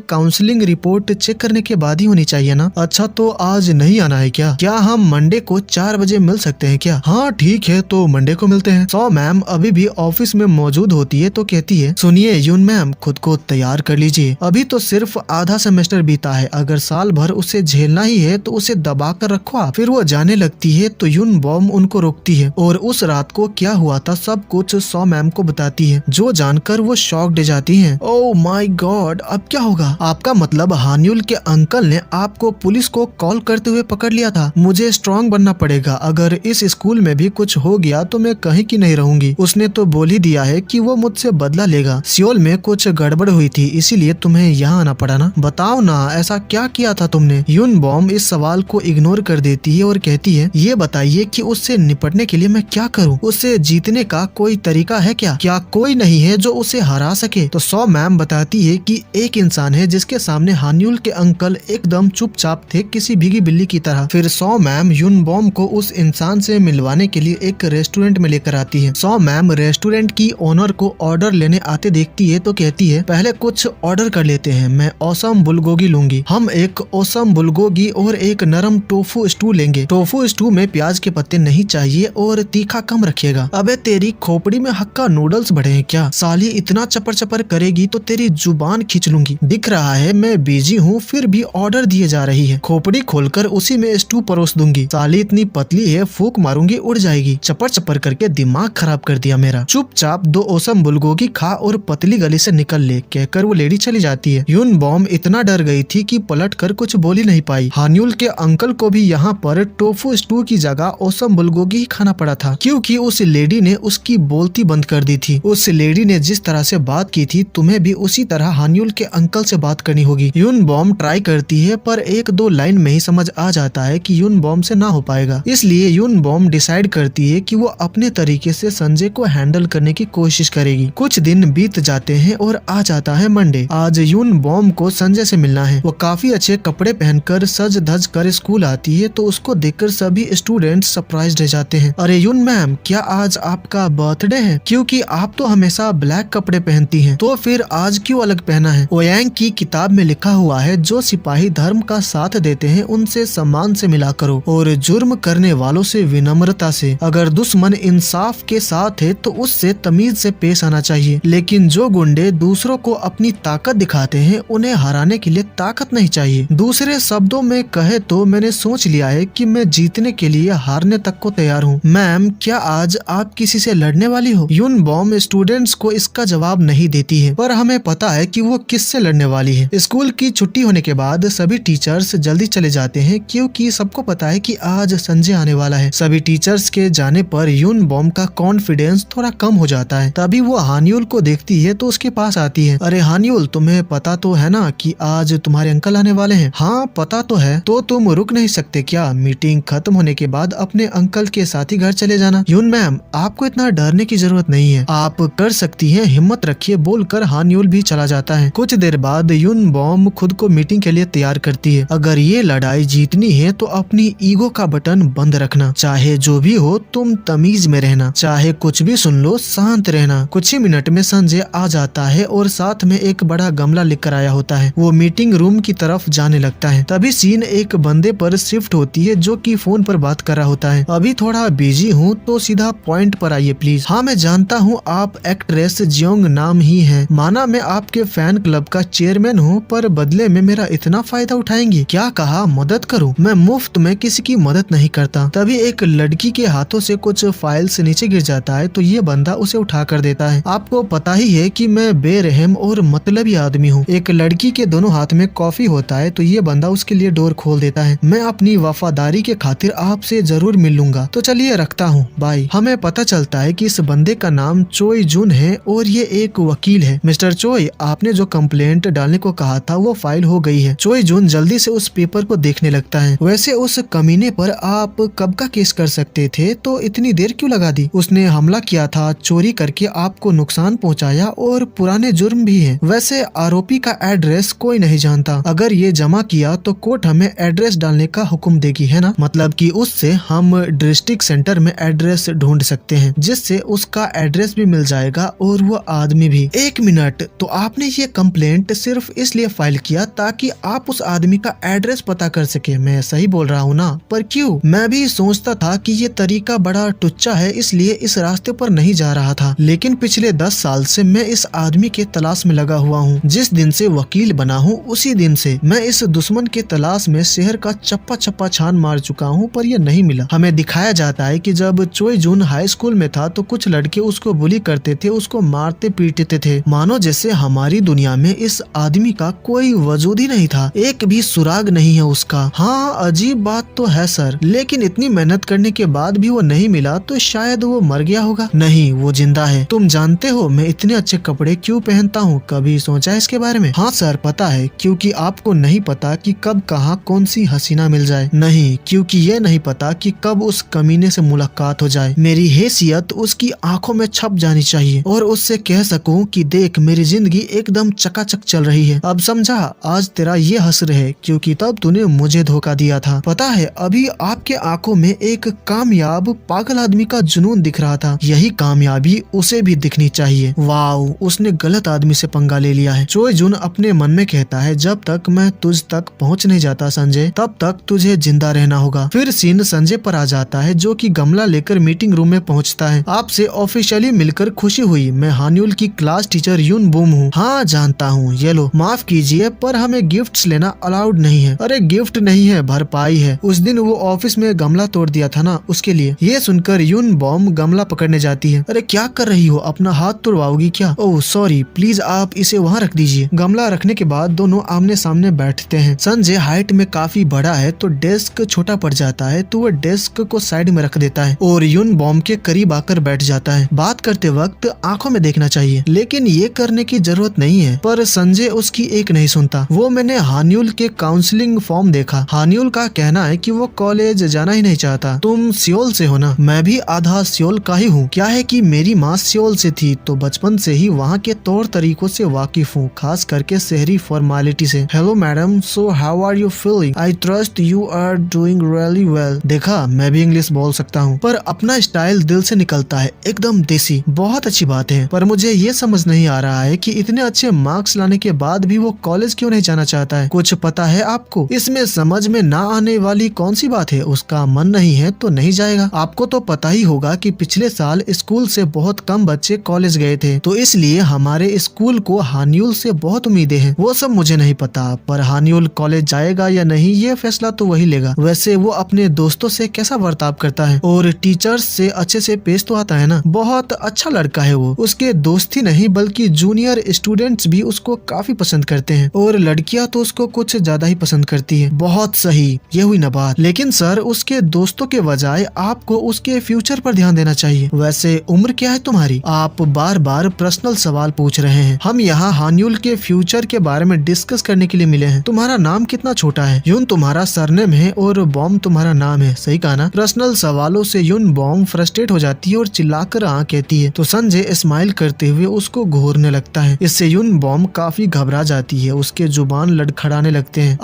काउंसलिंग रिपोर्ट चेक करने के बाद ही होनी चाहिए ना। अच्छा तो आज नहीं आना है क्या हम मंडे को 4 बजे मिल सकते हैं क्या? हाँ ठीक है तो मंडे को मिलते हैं। सो मैम अभी भी ऑफिस में मौजूद होती है तो कहती है सुनिए यून मैम, खुद को तैयार कर लीजिए, अभी तो सिर्फ आधा सेमेस्टर बीता है, अगर साल भर उसे झेलना ही है तो उसे दबा कर रखो आप। फिर वो जाने लगती है तो यून बॉम उनको रोकती है और उस रात को क्या हुआ था सब कुछ सो मैम को बताती है, जो जानकर वो शॉक्ड हो जाती है। ओह माय गॉड, अब क्या होगा? आपका मतलब हान्यूल के अंकल ने आपको पुलिस को कॉल करते हुए पकड़ लिया था। मुझे स्ट्रॉन्ग बनना पड़ेगा, अगर इस स्कूल में भी कुछ हो गया तो मैं कहीं की नहीं रहूंगी। उसने तो बोल ही दिया है कि वो मुझसे बदला लेगा। सियोल में कुछ गड़बड़ हुई थी इसीलिए तुम्हें यहाँ आना पड़ा ना। बताओ ना ऐसा क्या किया था तुमने? यून बॉम इस सवाल को इग्नोर कर देती है और कहती है ये बताइए कि उससे निपटने के लिए मैं क्या करूँ? उससे जीतने का कोई तरीका है क्या कोई नहीं है जो उसे हरा सके? तो सो मैम बताती है कि एक इंसान है जिसके सामने हान्यूल के अंकल एकदम चुपचाप थे, किसी भीगी बिल्ली की तरह। फिर सो मैम यून बॉम को उस इंसान से मिलवाने के लिए एक रेस्टोरेंट में लेकर आती है। सो मैम रेस्टोरेंट की ओनर को ऑर्डर लेने आते देखती है तो कहती है पहले कुछ ऑर्डर कर लेते हैं, मैं औसम बुलगोगी लूंगी। हम एक औसम बुलगोगी और एक नरम टोफू स्टू लेंगे। टोफू स्टू में प्याज के पत्ते नहीं चाहिए और तीखा कम रखिएगा। अबे तेरी खोपड़ी में हक्का नूडल्स बढ़े हैं क्या? साली इतना चपर चपर करेगी तो तेरी जुबान खींच लूंगी। दिख रहा है मैं बिजी हूँ फिर भी ऑर्डर दिए जा रही है। खोपड़ी खोलकर उसी में स्टू परोस दूंगी। साली इतनी पतली है फूक मारूंगी उड़ जाएगी। चपर चपर करके दिमाग खराब कर दिया मेरा। चुपचाप 2 औसम बुलगोगी खा और पतली गली से निकल ले, कहकर वो लेडी चली जाती है। यून बॉम इतना डर गई थी कि पलट कर कुछ बोल ही नहीं पाई। हान्यूल के अंकल को भी यहाँ पर टोफू स्टू की जगह औसम बुलगोगी ही खाना पड़ा था, क्योंकि उस लेडी ने उसकी बोलती बंद कर दी थी। उस लेडी ने जिस तरह से बात की थी तुम्हें भी उसी तरह हान्यूल के अंकल से बात करनी होगी। यून बॉम ट्राई करती है पर 1-2 लाइन में ही समझ आ जाता है कि यून बॉम से ना हो पाएगा, इसलिए यून बॉम डिसाइड करती है कि वो अपने तरीके से संजय को हैंडल करने की कोशिश करेगी। कुछ दिन बीत जाते हैं और आ जाता है मंडे। आज यून बॉम को संजय से मिलना है। वो काफी अच्छे कपड़े पहनकर सज धज कर स्कूल आती है तो उसको देखकर सभी स्टूडेंट सरप्राइज्ड रह जाते हैं। अरे यून मैम, क्या आज आपका बर्थडे है? क्योंकि आप तो हमेशा ब्लैक कपड़े पहनती हैं, तो फिर आज क्यों अलग पहना है? ओयांग की किताब में लिखा हुआ है जो सिपाही धर्म का साथ देते हैं उनसे सम्मान से मिला करो और जुर्म करने वालों से विनम्रता से। अगर दुश्मन इंसाफ के साथ है तो उससे तमीज से पेश आना चाहिए, लेकिन जो गुंडे दूसरों को अपनी ताकत दिखाते हैं उन्हें हराने के लिए ताकत नहीं चाहिए। दूसरे शब्दों में कहे तो मैंने सोच लिया है कि मैं जीतने के लिए हारने तक को तैयार हूँ। मैम, क्या आज आप किसी से लड़ने वाली हो? यून बॉम स्टूडेंट्स को इसका जवाब नहीं देती है, पर हमें पता है कि वो किससे लड़ने वाली है। स्कूल की छुट्टी होने के बाद सभी टीचर्स जल्दी चले जाते हैं क्योंकि सबको पता है कि आज संजय आने वाला है। सभी टीचर्स के जाने पर यून बॉम का कॉन्फिडेंस थोड़ा कम हो जाता है। तभी वो हान्यूल को देखती है तो उसके पास आती है। अरे हान्यूल, तुम्हें पता तो है ना कि आज तुम्हारे अंकल आने वाले हैं? हाँ पता तो है। तो तुम रुक नहीं सकते क्या? मीटिंग खत्म होने के बाद अपने अंकल के साथ ही घर चले जाना। यून मैम, आपको इतना डरने की जरूरत नहीं है, आप कर सकती हैं, हिम्मत रखिए, बोलकर हान्यूल भी चला जाता है। कुछ देर बाद यून बॉम खुद को मीटिंग के लिए तैयार करती है। अगर ये लड़ाई जीतनी है तो अपनी ईगो का बटन बंद रखना, चाहे जो भी हो तुम तमीज में रहना, चाहे कुछ भी सुन लो शांत रहना। कुछ ही मिनट में संजय आ जाता है और साथ में एक बड़ा गमला लेकर आया होता है। वो मीटिंग रूम की तरफ जाने लगता है। तभी सीन एक बंदे पर शिफ्ट होती है जो कि फोन पर बात कर रहा होता है। अभी थोड़ा बिजी हूँ तो सीधा पॉइंट पर आइए प्लीज। हाँ मैं जानता हूँ आप एक्ट्रेस जियोंग नाम ही है, माना मैं आपके फैन क्लब का चेयरमैन हूँ, पर बदले में मेरा इतना फायदा उठाएंगी? क्या कहा मदद करूँ? मैं मुफ्त में किसी की मदद नहीं करता। तभी एक लड़की के हाथों से कुछ फाइल्स नीचे गिर जाता है तो ये बंदा उसे उठा कर देता है। आपको पता ही है कि मैं बेरहम और मतलबी आदमी हूँ। एक लड़की के दोनों हाथ में कॉफी होता है तो ये बंदा उसके लिए डोर खोल देता है। मैं अपनी वफादारी के खातिर आपसे जरूर मिल लूंगा, तो चलिए रखता हूँ, बाय। हमें पता चलता है कि इस बंदे का नाम चोई जुन है और ये एक वकील है। मिस्टर चोई, आपने जो कंप्लेंट डालने को कहा था वो फाइल हो गई है। चोई जुन जल्दी से उस पेपर को देखने लगता है। वैसे उस कमीने पर आप कब का केस कर सकते थे, तो इतनी देर क्यों लगा दी? उसने हमला किया था, चोरी करके आपको नुकसान पहुंचाया और पुराने जुर्म भी हैं। वैसे आरोपी का एड्रेस कोई नहीं जानता। अगर ये जमा किया तो कोर्ट हमें एड्रेस डालने का हुक्म देगी, है ना? मतलब कि उससे हम डिस्ट्रिक्ट सेंटर में एड्रेस ढूंढ सकते हैं, जिससे उसका एड्रेस भी मिल जाएगा और वो आदमी भी। 1 मिनट, तो आपने ये कंप्लेंट सिर्फ इसलिए फाइल किया ताकि आप उस आदमी का एड्रेस पता कर सके? मैं सही बोल रहा हूँ ना? पर क्यों? मैं भी सोचता था कि ये तरीका बड़ा टुच्चा है, इसलिए इस रास्ते पर नहीं जा रहा था। लेकिन पिछले 10 साल से मैं इस आदमी के तलाश में लगा हुआ हूँ। जिस दिन से वकील बना हूँ उसी दिन से मैं इस दुश्मन के तलाश में शहर का चप्पा चप्पा छान मार चुका हूँ, पर यह नहीं मिला। हमें दिखाया जाता है कि जब चोई जुन हाई स्कूल में था तो कुछ लड़के उसको बुली करते थे, उसको मारते पीटते थे, मानो जैसे हमारी दुनिया में इस आदमी का कोई वजूद ही नहीं था, एक भी सुराग नहीं है उसका। हाँ, अजीब बात तो है सर, लेकिन इतनी मेहनत करने के बाद भी वो नहीं मिला तो शायद वो मर गया होगा। नहीं, वो जिंदा है। तुम जानते हो मैं इतने अच्छे कपड़े क्यों पहनता हूँ? कभी सोचा है इसके बारे में? हाँ सर, पता है, क्योंकि आपको नहीं पता कि कब कहाँ कौन सी हसीना मिल जाए। नहीं, क्योंकि ये नहीं पता कि कब उस कमीने से मुलाकात हो जाए। मेरी हैसियत उसकी आंखों में छप जानी चाहिए और उससे कह सकूं कि देख, मेरी जिंदगी एकदम चकाचक चल रही है। अब समझा? आज तेरा ये हसर है क्योंकि तब तूने मुझे धोखा दिया था। पता है, अभी आपके आंखों में एक कामयाब पागल आदमी का जुनून दिख रहा था। यही कामयाबी उसे भी दिखनी चाहिए। वाओ, उसने गलत आदमी से पंगा ले लिया है। चोई जुन अपने मन में कहता है, जब तक मैं तुझ तक पहुंच नहीं जाता संजय, तब तक तुझे जिंदा रहना होगा। फिर सीन संजय पर आ जाता है, जो कि गमला लेकर मीटिंग रूम में पहुंचता है। आपसे ऑफिशियली मिलकर खुशी हुई। मैं हान्यूल की क्लास टीचर यून बूम हूँ। हाँ जानता हूँ। ये लो, माफ कीजिए पर हमें गिफ्ट्स लेना अलाउड नहीं है। अरे गिफ्ट नहीं है, भरपाई है। उस दिन वो ऑफिस में गमला तोड़ दिया था ना, उसके लिए। ये सुनकर यून बॉम गमला पकड़ने जाती है। अरे क्या कर रही हो? अपना हाथ तोड़वाओगी क्या? ओह सॉरी, प्लीज आप इसे वहाँ रख दीजिए। गमला रखने के बाद दोनों आमने सामने बैठते हैं। संजय हाइट में काफी बड़ा है तो डेस्क छोटा पड़ जाता है, तो वो डेस्क को साइड में रख देता है और यून बॉम के करीब आकर बैठ जाता है। बात करते वक्त आंखों में देखना चाहिए, लेकिन ये करने की जरूरत नहीं है। पर संजय उसकी एक नहीं सुनता। वो मैंने हान्यूल के काउंसलिंग फॉर्म देखा। हान्यूल का कहना है कि वो कॉलेज जाना ही नहीं चाहता। तुम सियोल से हो ना? मैं भी आधा सियोल का ही हूँ। क्या है कि मेरी माँ सियोल से थी तो बचपन से ही वहाँ के तौर तरीकों से वाकिफ हूँ, खास करके शहरी फॉर्मेलिटी से। Hello madam, so how are you feeling? I trust you are doing really well. देखा, मैं भी इंग्लिश बोल सकता हूँ, पर अपना स्टाइल दिल से निकलता है, एकदम देसी। बहुत अच्छी बात है, पर मुझे ये समझ नहीं आ रहा है कि इतने अच्छे मार्क्स लाने के बाद भी वो कॉलेज क्यों नहीं जाना चाहता है। कुछ पता है आपको? इसमें समझ में ना आने वाली कौन सी बात है? उसका मन नहीं है तो नहीं जाएगा। आपको तो पता ही होगा कि पिछले साल स्कूल से बहुत कम बच्चे कॉलेज गए थे, तो इसलिए हमारे स्कूल को हान्यूल से बहुत उम्मीदें हैं। वो सब मुझे नहीं पता, पर हान्यूल कॉलेज जाएगा या नहीं ये फैसला तो वही लेगा। वैसे वो अपने दोस्तों से कैसा बर्ताव करता है और टीचर्स से अच्छे से पेश तो आता है ना? बहुत अच्छा लड़का है वो। उसके दोस्त ही नहीं बल्कि जूनियर स्टूडेंट्स भी उसको काफी पसंद करते हैं और लड़कियां तो उसको कुछ ज्यादा ही पसंद करती है। बहुत सही, ये हुई ना बात। लेकिन सर, उसके दोस्तों के बजाय आपको उसके फ्यूचर पर ध्यान देना चाहिए। वैसे उम्र क्या है तुम्हारी? आप बार बार पर्सनल सवाल पूछ रहे हैं। हम यहाँ हान्यूल के फ्यूचर के बारे में डिस्कस करने के लिए मिले हैं। तुम्हारा नाम कितना छोटा है? यून तुम्हारा सरनेम है और बॉम तुम्हारा नाम है, सही कहा ना? पर्सनल सवालों से यून बॉम फ्रस्ट्रेट हो जाती है और चिल्लाकर हाँ कहती है, तो संजय स्माइल करते हुए उसको घूरने लगता है। इससे यून बॉम काफी घबरा जाती है, उसके जुबान लड़खड़ाने लगते हैं।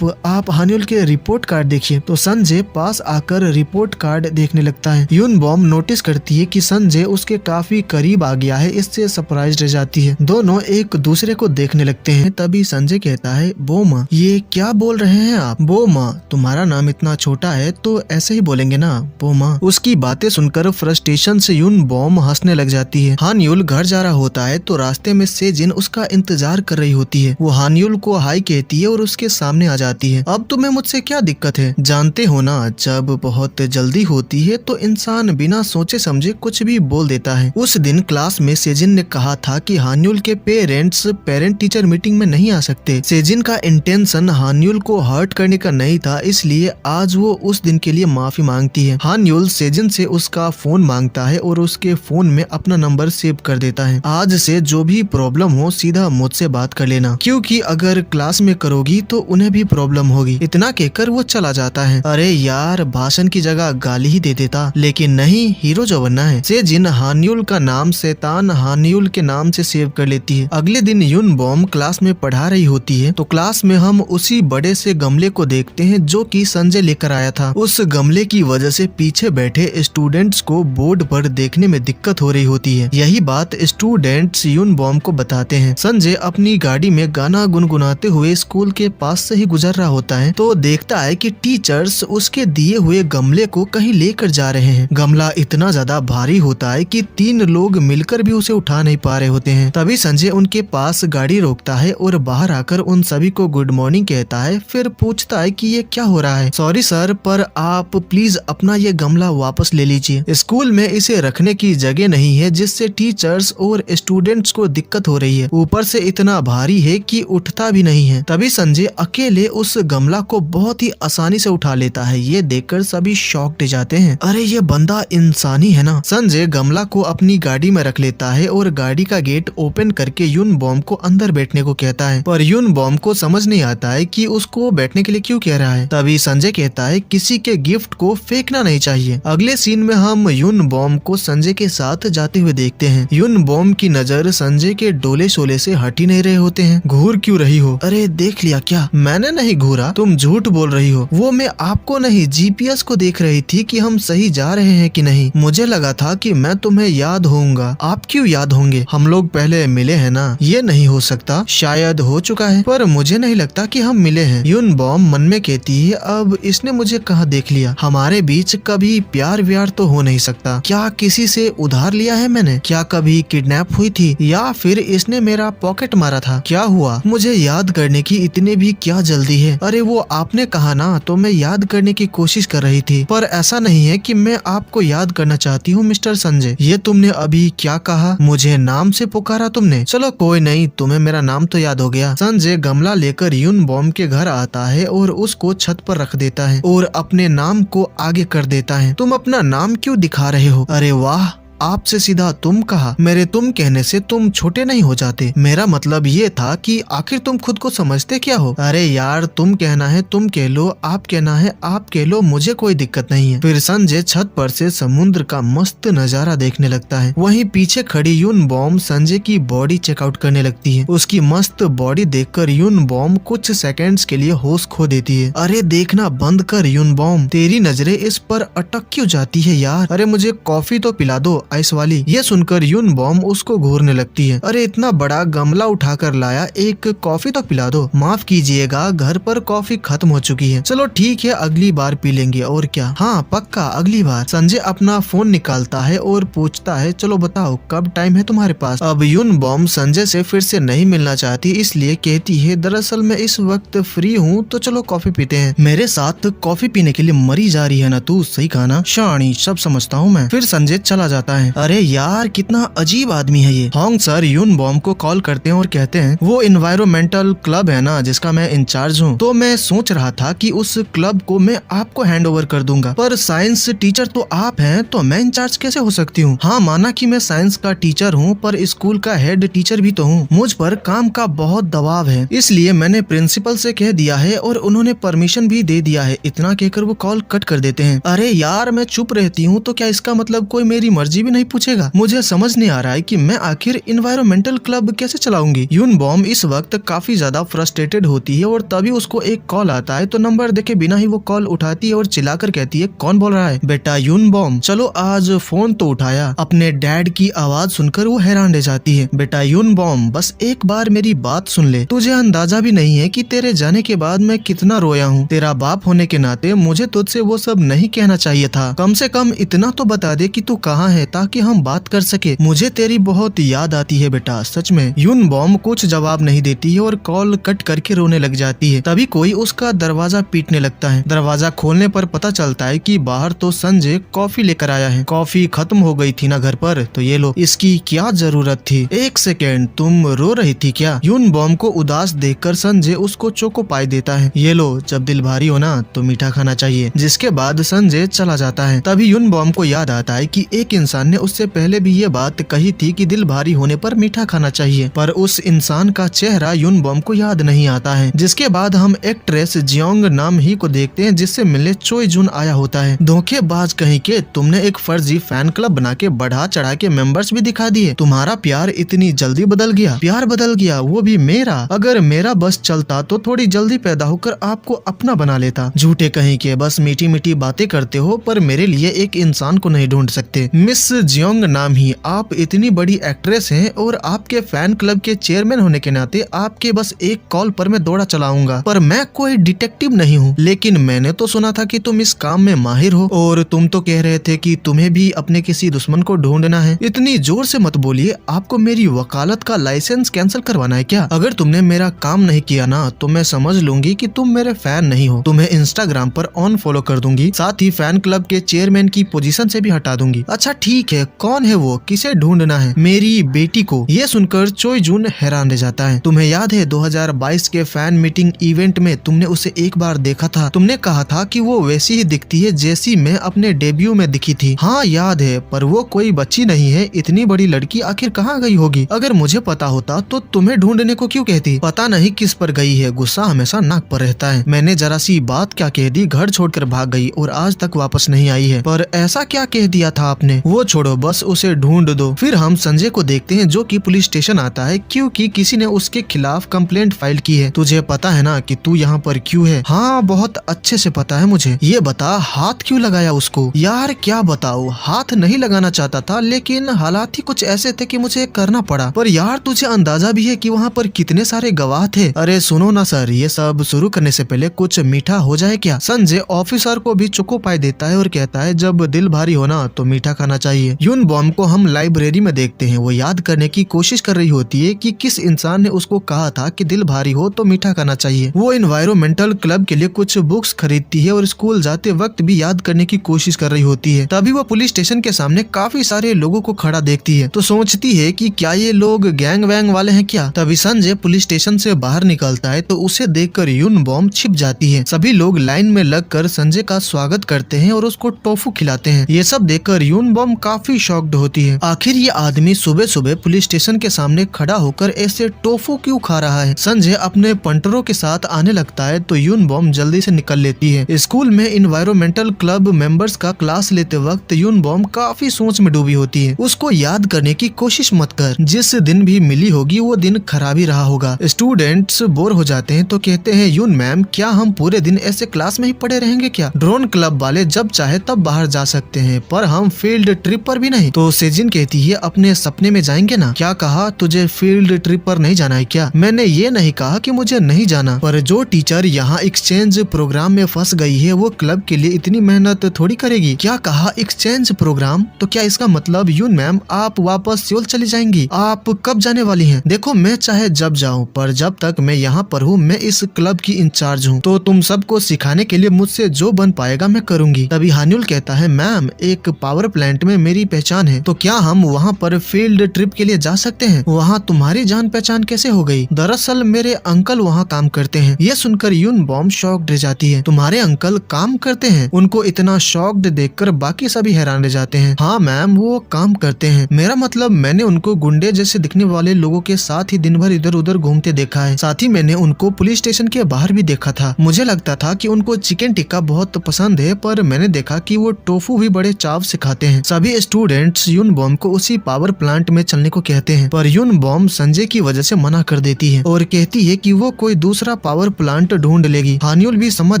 आप हान्यूल के रिपोर्ट कार्ड देखिए। तो संजय पास आकर रिपोर्ट कार्ड देखने लगता है। यून बॉम नोटिस करती है कि संजय उसके काफी करीब आ गया है, इससे सरप्राइज रह जाती है। दोनों एक दूसरे को देखने लगते हैं। तभी संजय कहता है, बोमा, ये क्या बोल रहे हैं आप? बोमा, तुम्हारा नाम इतना छोटा है तो ऐसे ही बोलेंगे ना, बोमा। उसकी बातें सुनकर फ्रस्ट्रेशन से यून बॉम हंसने लग जाती है। हान्यूल घर जा रहा होता है तो रास्ते में सेजिन उसका इंतजार कर रही होती है। वो हान्यूल को हाई कहती है और उसके सामने आ जाती है। अब तुम्हें मुझसे क्या दिक्कत है? जानते हो ना, जब बहुत जल्दी होती है तो इंसान बिना सोचे समझे कुछ भी बोल देता है। उस दिन क्लास में सेजिन ने कहा था कि हान्यूल के पेरेंट्स पेरेंट टीचर मीटिंग में नहीं आ सकते। सेजिन का इंटेंशन हान्यूल को हर्ट करने का नहीं था, इसलिए आज वो उस दिन के लिए माफी मांगती है। हान्यूल सेजिन से उसका फोन मांगता है और उसके फोन में अपना नंबर सेव कर देता है। आज से जो भी प्रॉब्लम हो सीधा मुझसे बात कर लेना, क्योंकि अगर क्लास में करोगी तो उन्हें भी प्रॉब्लम होगी। इतना कहकर वो चला जाता है। अरे यार, भाषण की जगह गाली ही दे देता देता, लेकिन नहीं, हीरो जो बनना है से जिन हान्यूल का नाम शैतान हान्यूल के नाम से सेव कर लेती है। अगले दिन यून बॉम क्लास में पढ़ा रही होती है तो क्लास में हम उसी बड़े से गमले को देखते हैं जो कि संजय लेकर आया था। उस गमले की वजह से पीछे बैठे स्टूडेंट्स को बोर्ड पर देखने में दिक्कत हो रही होती है। यही बात स्टूडेंट्स यून बॉम को बताते हैं। संजय अपनी गाड़ी में गाना गुनगुनाते हुए स्कूल के पास से ही गुजर रहा होता है तो देखता है कि टीचर्स उसके दिए हुए गमले को कहीं लेकर जा रहे हैं। गमला इतना ज्यादा भारी होता है कि 3 लोग मिलकर भी उसे उठा नहीं पा रहे होते हैं। तभी संजय उनके पास गाड़ी रोकता है और बाहर आकर उन सभी को गुड मॉर्निंग कहता है। फिर पूछता है कि ये क्या हो रहा है। सॉरी सर, पर आप प्लीज अपना ये गमला वापस ले लीजिए। स्कूल में इसे रखने की जगह नहीं है जिससे टीचर्स और स्टूडेंट्स को दिक्कत हो रही है। ऊपर से इतना भारी है कि उठता भी नहीं है। तभी संजय अकेले उस गमला को बहुत ही आसानी से उठा लेता है। ये देखकर सभी शॉक्ड जाते हैं। अरे ये बंदा इंसानी है ना। संजय गमला को अपनी गाड़ी में रख लेता है और गाड़ी का गेट ओपन करके यून बॉम को अंदर बैठने को कहता है, पर यून बॉम को समझ नहीं आता है कि उसको बैठने के लिए क्यों कह रहा है। तभी संजय कहता है किसी के गिफ्ट को फेंकना नहीं चाहिए। अगले सीन में हम यून बॉम को संजय के साथ जाते हुए देखते हैं। यून बॉम की नजर संजय के डोले शोले से हट ही नहीं रहे होते हैं। घूर क्यों रही हो? अरे देख लिया क्या? मैंने नहीं घूरा, तुम झूठ बोल रही हो। वो मैं आपको नहीं जीपीएस को देख रही थी कि हम सही जा रहे हैं कि नहीं। मुझे लगा था कि मैं तुम्हें याद होऊंगा। आप क्यों याद होंगे? हम लोग पहले मिले हैं ना। ये नहीं हो सकता, शायद हो चुका है पर मुझे नहीं लगता कि हम मिले हैं। यून बॉम मन में कहती है अब इसने मुझे कहाँ देख लिया। हमारे बीच कभी प्यार व्यार तो हो नहीं सकता। क्या किसी से उधार लिया है मैंने? क्या कभी किडनैप हुई थी या फिर इसने मेरा पॉकेट मारा था? क्या हुआ? मुझे याद करने की इतनी भी क्या जल्दी है? अरे वो आपने कहा ना तो मैं याद करने की कोशिश कर रही थी, पर ऐसा नहीं है कि मैं आपको याद करना चाहती हूँ मिस्टर संजय। ये तुमने अभी क्या कहा? मुझे नाम से पुकारा तुमने। चलो कोई नहीं, तुम्हें मेरा नाम तो याद हो गया। संजय गमला लेकर यून बॉम के घर आता है और उसको छत पर रख देता है और अपने नाम को आगे कर देता है। तुम अपना नाम क्यों दिखा रहे हो? अरे वाह, आपसे सीधा तुम कहा। मेरे तुम कहने से तुम छोटे नहीं हो जाते। मेरा मतलब ये था कि आखिर तुम खुद को समझते क्या हो? अरे यार, तुम कहना है तुम कह लो, आप कहना है आप कह लो, मुझे कोई दिक्कत नहीं है। फिर संजय छत पर से समुद्र का मस्त नजारा देखने लगता है। वहीं पीछे खड़ी यून बॉम संजय की बॉडी चेकआउट करने लगती है। उसकी मस्त बॉडी देखकर यून बॉम कुछ सेकंड्स के लिए होश खो देती है। अरे देखना बंद कर यून बॉम, तेरी नजरें इस पर अटक क्यों जाती है यार? अरे मुझे कॉफी तो पिला दो आइस वाली। ये सुनकर यून बॉम उसको घूरने लगती है। अरे इतना बड़ा गमला उठाकर लाया, एक कॉफी तो पिला दो। माफ कीजिएगा, घर पर कॉफी खत्म हो चुकी है। चलो ठीक है, अगली बार पी लेंगे और क्या। हाँ पक्का अगली बार। संजय अपना फोन निकालता है और पूछता है चलो बताओ कब टाइम है तुम्हारे पास। अब यून बॉम संजय से फिर से नहीं मिलना चाहती, इसलिए कहती है दरअसल मैं इस वक्त फ्री हूँ तो चलो कॉफी पीते हैं। मेरे साथ कॉफी पीने के लिए मरी जा रही है ना तू? सही कहा ना शानी, सब समझता हूँ मैं। फिर संजय चला जाता है। अरे यार कितना अजीब आदमी है ये। होंग सर यून बॉम को कॉल करते हैं और कहते हैं वो एनवायरमेंटल क्लब है ना जिसका मैं इंचार्ज हूँ, तो मैं सोच रहा था कि उस क्लब को मैं आपको हैंड ओवर कर दूंगा, पर साइंस टीचर तो आप हैं तो मैं इंचार्ज कैसे हो सकती हूँ? हाँ माना कि मैं साइंस का टीचर हूँ पर स्कूल का हेड टीचर भी तो हूँ। मुझ पर काम का बहुत दबाव है, इसलिए मैंने प्रिंसिपल से कह दिया है और उन्होंने परमिशन भी दे दिया है। इतना कहकर वो कॉल कट कर देते हैं। अरे यार मैं चुप रहती हूँ तो क्या इसका मतलब कोई मेरी मर्जी भी नहीं पूछेगा? मुझे समझ नहीं आ रहा है कि मैं आखिर इन्वायरमेंटल क्लब कैसे चलाऊंगी। यून बॉम इस वक्त काफी ज्यादा फ्रस्ट्रेटेड होती है और तभी उसको एक कॉल आता है तो नंबर देखे बिना ही वो कॉल उठाती है और चिल्लाकर कहती है कौन बोल रहा है? बेटा यून बॉम, चलो आज फोन तो उठाया। अपने डैड की आवाज सुनकर वो हैरान रह जाती है। बेटा यून बॉम, बस एक बार मेरी बात सुन ले। तुझे अंदाजा भी नहीं है कि तेरे जाने के बाद मैं कितना रोया हूँ। तेरा बाप होने के नाते मुझे तुझसे वो सब नहीं कहना चाहिए था। कम से कम इतना तो बता दे कि तू कहाँ है ताकि हम बात कर सके। मुझे तेरी बहुत याद आती है बेटा, सच में। यून बॉम कुछ जवाब नहीं देती है और कॉल कट करके रोने लग जाती है। तभी कोई उसका दरवाजा पीटने लगता है। दरवाजा खोलने पर पता चलता है कि बाहर तो संजय कॉफी लेकर आया है। कॉफी खत्म हो गई थी ना घर पर, तो ये लो। इसकी क्या जरूरत थी? एक सेकेंड, तुम रो रही थी क्या? यून बॉम को उदास देखकर संजय उसको चोको पाई देता है। ये लो, जब दिल भारी हो ना तो मीठा खाना चाहिए। जिसके बाद संजय चला जाता है। तभी यून बॉम को याद आता है कि एक इंसान इंसान ने उससे पहले भी ये बात कही थी कि दिल भारी होने पर मीठा खाना चाहिए, पर उस इंसान का चेहरा यूनबॉम को याद नहीं आता है। जिसके बाद हम एक्ट्रेस जियोंग नाम ही को देखते हैं, जिससे मिलने चोई जुन आया होता है। धोखेबाज कहीं के, तुमने एक फर्जी फैन क्लब बना के बढ़ा चढ़ा के मेंबर्स भी दिखा दिए। तुम्हारा प्यार इतनी जल्दी बदल गया, प्यार बदल गया, वो भी मेरा। अगर मेरा बस चलता तो थोड़ी जल्दी पैदा होकर आपको अपना बना लेता। झूठे कहीं के, बस मीठी मीठी बातें करते हो पर मेरे लिए एक इंसान को नहीं ढूंढ सकते। मिस जियोंग नाम ही, आप इतनी बड़ी एक्ट्रेस हैं और आपके फैन क्लब के चेयरमैन होने के नाते आपके बस एक कॉल पर मैं दौड़ा चलाऊंगा। पर मैं कोई डिटेक्टिव नहीं हूँ, लेकिन मैंने तो सुना था कि तुम इस काम में माहिर हो और तुम तो कह रहे थे कि तुम्हें भी अपने किसी दुश्मन को ढूंढना है। इतनी जोर से मत बोलिए, आपको मेरी वकालत का लाइसेंस कैंसिल करवाना है क्या? अगर तुमने मेरा काम नहीं किया ना तो मैं समझ लूंगी कि तुम मेरे फैन नहीं हो। तुम्हें इंस्टाग्राम पर ऑन फॉलो कर दूंगी, साथ ही फैन क्लब के चेयरमैन की पोजीशन से भी हटा दूंगी। अच्छा ठीक है, कौन है वो, किसे ढूंढना है? मेरी बेटी को। ये सुनकर चोई जुन हैरान रह जाता है। तुम्हें याद है 2022 के फैन मीटिंग इवेंट में तुमने उसे एक बार देखा था? तुमने कहा था कि वो वैसी ही दिखती है जैसी मैं अपने डेब्यू में दिखी थी। हाँ याद है, पर वो कोई बच्ची नहीं है। इतनी बड़ी लड़की आखिर कहाँ गई होगी? अगर मुझे पता होता तो तुम्हें ढूंढने को क्यों कहती? पता नहीं किस पर गई है, गुस्सा हमेशा नाक पर रहता है। मैंने जरा सी बात क्या कह दी, घर छोड़कर भाग गई और आज तक वापस नहीं आई है। पर ऐसा क्या कह दिया था आपने? वो छोड़ो, बस उसे ढूंढ दो। फिर हम संजय को देखते हैं जो कि पुलिस स्टेशन आता है क्योंकि किसी ने उसके खिलाफ कंप्लेंट फाइल की है। तुझे पता है ना कि तू यहाँ पर क्यों है? हाँ बहुत अच्छे से पता है मुझे। ये बता, हाथ क्यों लगाया उसको? यार क्या बताओ, हाथ नहीं लगाना चाहता था लेकिन हालात ही कुछ ऐसे थे कि मुझे करना पड़ा। पर यार तुझे अंदाजा भी है कि वहाँ पर कितने सारे गवाह थे। अरे सुनो ना सर, ये सब शुरू करने से पहले कुछ मीठा हो जाए क्या? संजय ऑफिसर को भी चुको पाई देता है और कहता है जब दिल भारी होना तो मीठा खाना चाहिए। यूनबॉम को हम लाइब्रेरी में देखते हैं। वो याद करने की कोशिश कर रही होती है कि किस इंसान ने उसको कहा था कि दिल भारी हो तो मीठा खाना चाहिए। वो एनवायरमेंटल क्लब के लिए कुछ बुक्स खरीदती है और स्कूल जाते वक्त भी याद करने की कोशिश कर रही होती है। तभी वो पुलिस स्टेशन के सामने काफी सारे लोगों को खड़ा देखती है तो सोचती है कि क्या ये लोग गैंग वैंग वाले हैं क्या? तभी संजय पुलिस स्टेशन से बाहर निकलता है तो उसे देखकर यूनबॉम छिप जाती है। सभी लोग लाइन में लगकर संजय का स्वागत करते हैं और उसको टोफू खिलाते हैं। ये सब देखकर यूनबॉम काफी शॉक्ड होती है। आखिर ये आदमी सुबह सुबह पुलिस स्टेशन के सामने खड़ा होकर ऐसे टोफू क्यों खा रहा है? संजय अपने पंटरों के साथ आने लगता है तो यूनबॉम जल्दी से निकल लेती है। स्कूल में एनवायरमेंटल क्लब मेंबर्स का क्लास लेते वक्त यूनबॉम काफी सोच में डूबी होती है। उसको याद करने की कोशिश मत कर, जिस दिन भी मिली होगी वो दिन खराब ही रहा होगा। स्टूडेंट्स बोर हो जाते हैं तो कहते हैं यून मैम क्या हम पूरे दिन ऐसे क्लास में ही पड़े रहेंगे क्या? ड्रोन क्लब वाले जब चाहे तब बाहर जा सकते हैं पर हम फील्ड ट्रिप पर भी नहीं। तो सेजिन कहती है अपने सपने में जाएंगे ना। क्या कहा, तुझे फील्ड ट्रिप पर नहीं जाना है क्या? मैंने ये नहीं कहा कि मुझे नहीं जाना, पर जो टीचर यहाँ एक्सचेंज प्रोग्राम में फंस गई है वो क्लब के लिए इतनी मेहनत थोड़ी करेगी। क्या कहा, एक्सचेंज प्रोग्राम? तो क्या इसका मतलब यून मैम आप वापस सियोल चली जाएंगी? आप कब जाने वाली हैं? देखो मैं चाहे जब जाऊं पर जब तक मैं यहाँ पर हूँ मैं इस क्लब की इंचार्ज हूँ, तो तुम सबको सिखाने के लिए मुझसे जो बन पाएगा मैं करूंगी। तभी हान्युल कहता है मैम एक पावर प्लांट में मेरी पहचान है, तो क्या हम वहाँ पर फील्ड ट्रिप के लिए जा सकते हैं? वहाँ तुम्हारी जान पहचान कैसे हो गई? दरअसल मेरे अंकल वहाँ काम करते हैं। ये सुनकर यूनबॉम शॉक्ड रह जाती है। तुम्हारे अंकल काम करते हैं? उनको इतना शॉक्ड देखकर बाकी सभी हैरान रह जाते हैं। हाँ मैम वो काम करते हैं। मेरा मतलब मैंने उनको गुंडे जैसे दिखने वाले लोगों के साथ ही दिन भर इधर उधर घूमते देखा है। साथ ही मैंने उनको पुलिस स्टेशन के बाहर भी देखा था। मुझे लगता था कि उनको चिकन टिक्का बहुत पसंद है पर मैंने देखा कि वो टोफू भी बड़े चाव से खाते हैं। सभी स्टूडेंट्स यूनबॉम को उसी पावर प्लांट में चलने को कहते हैं पर यूनबॉम संजय की वजह से मना कर देती है और कहती है कि वो कोई दूसरा पावर प्लांट ढूंढ लेगी। हान्युल भी समझ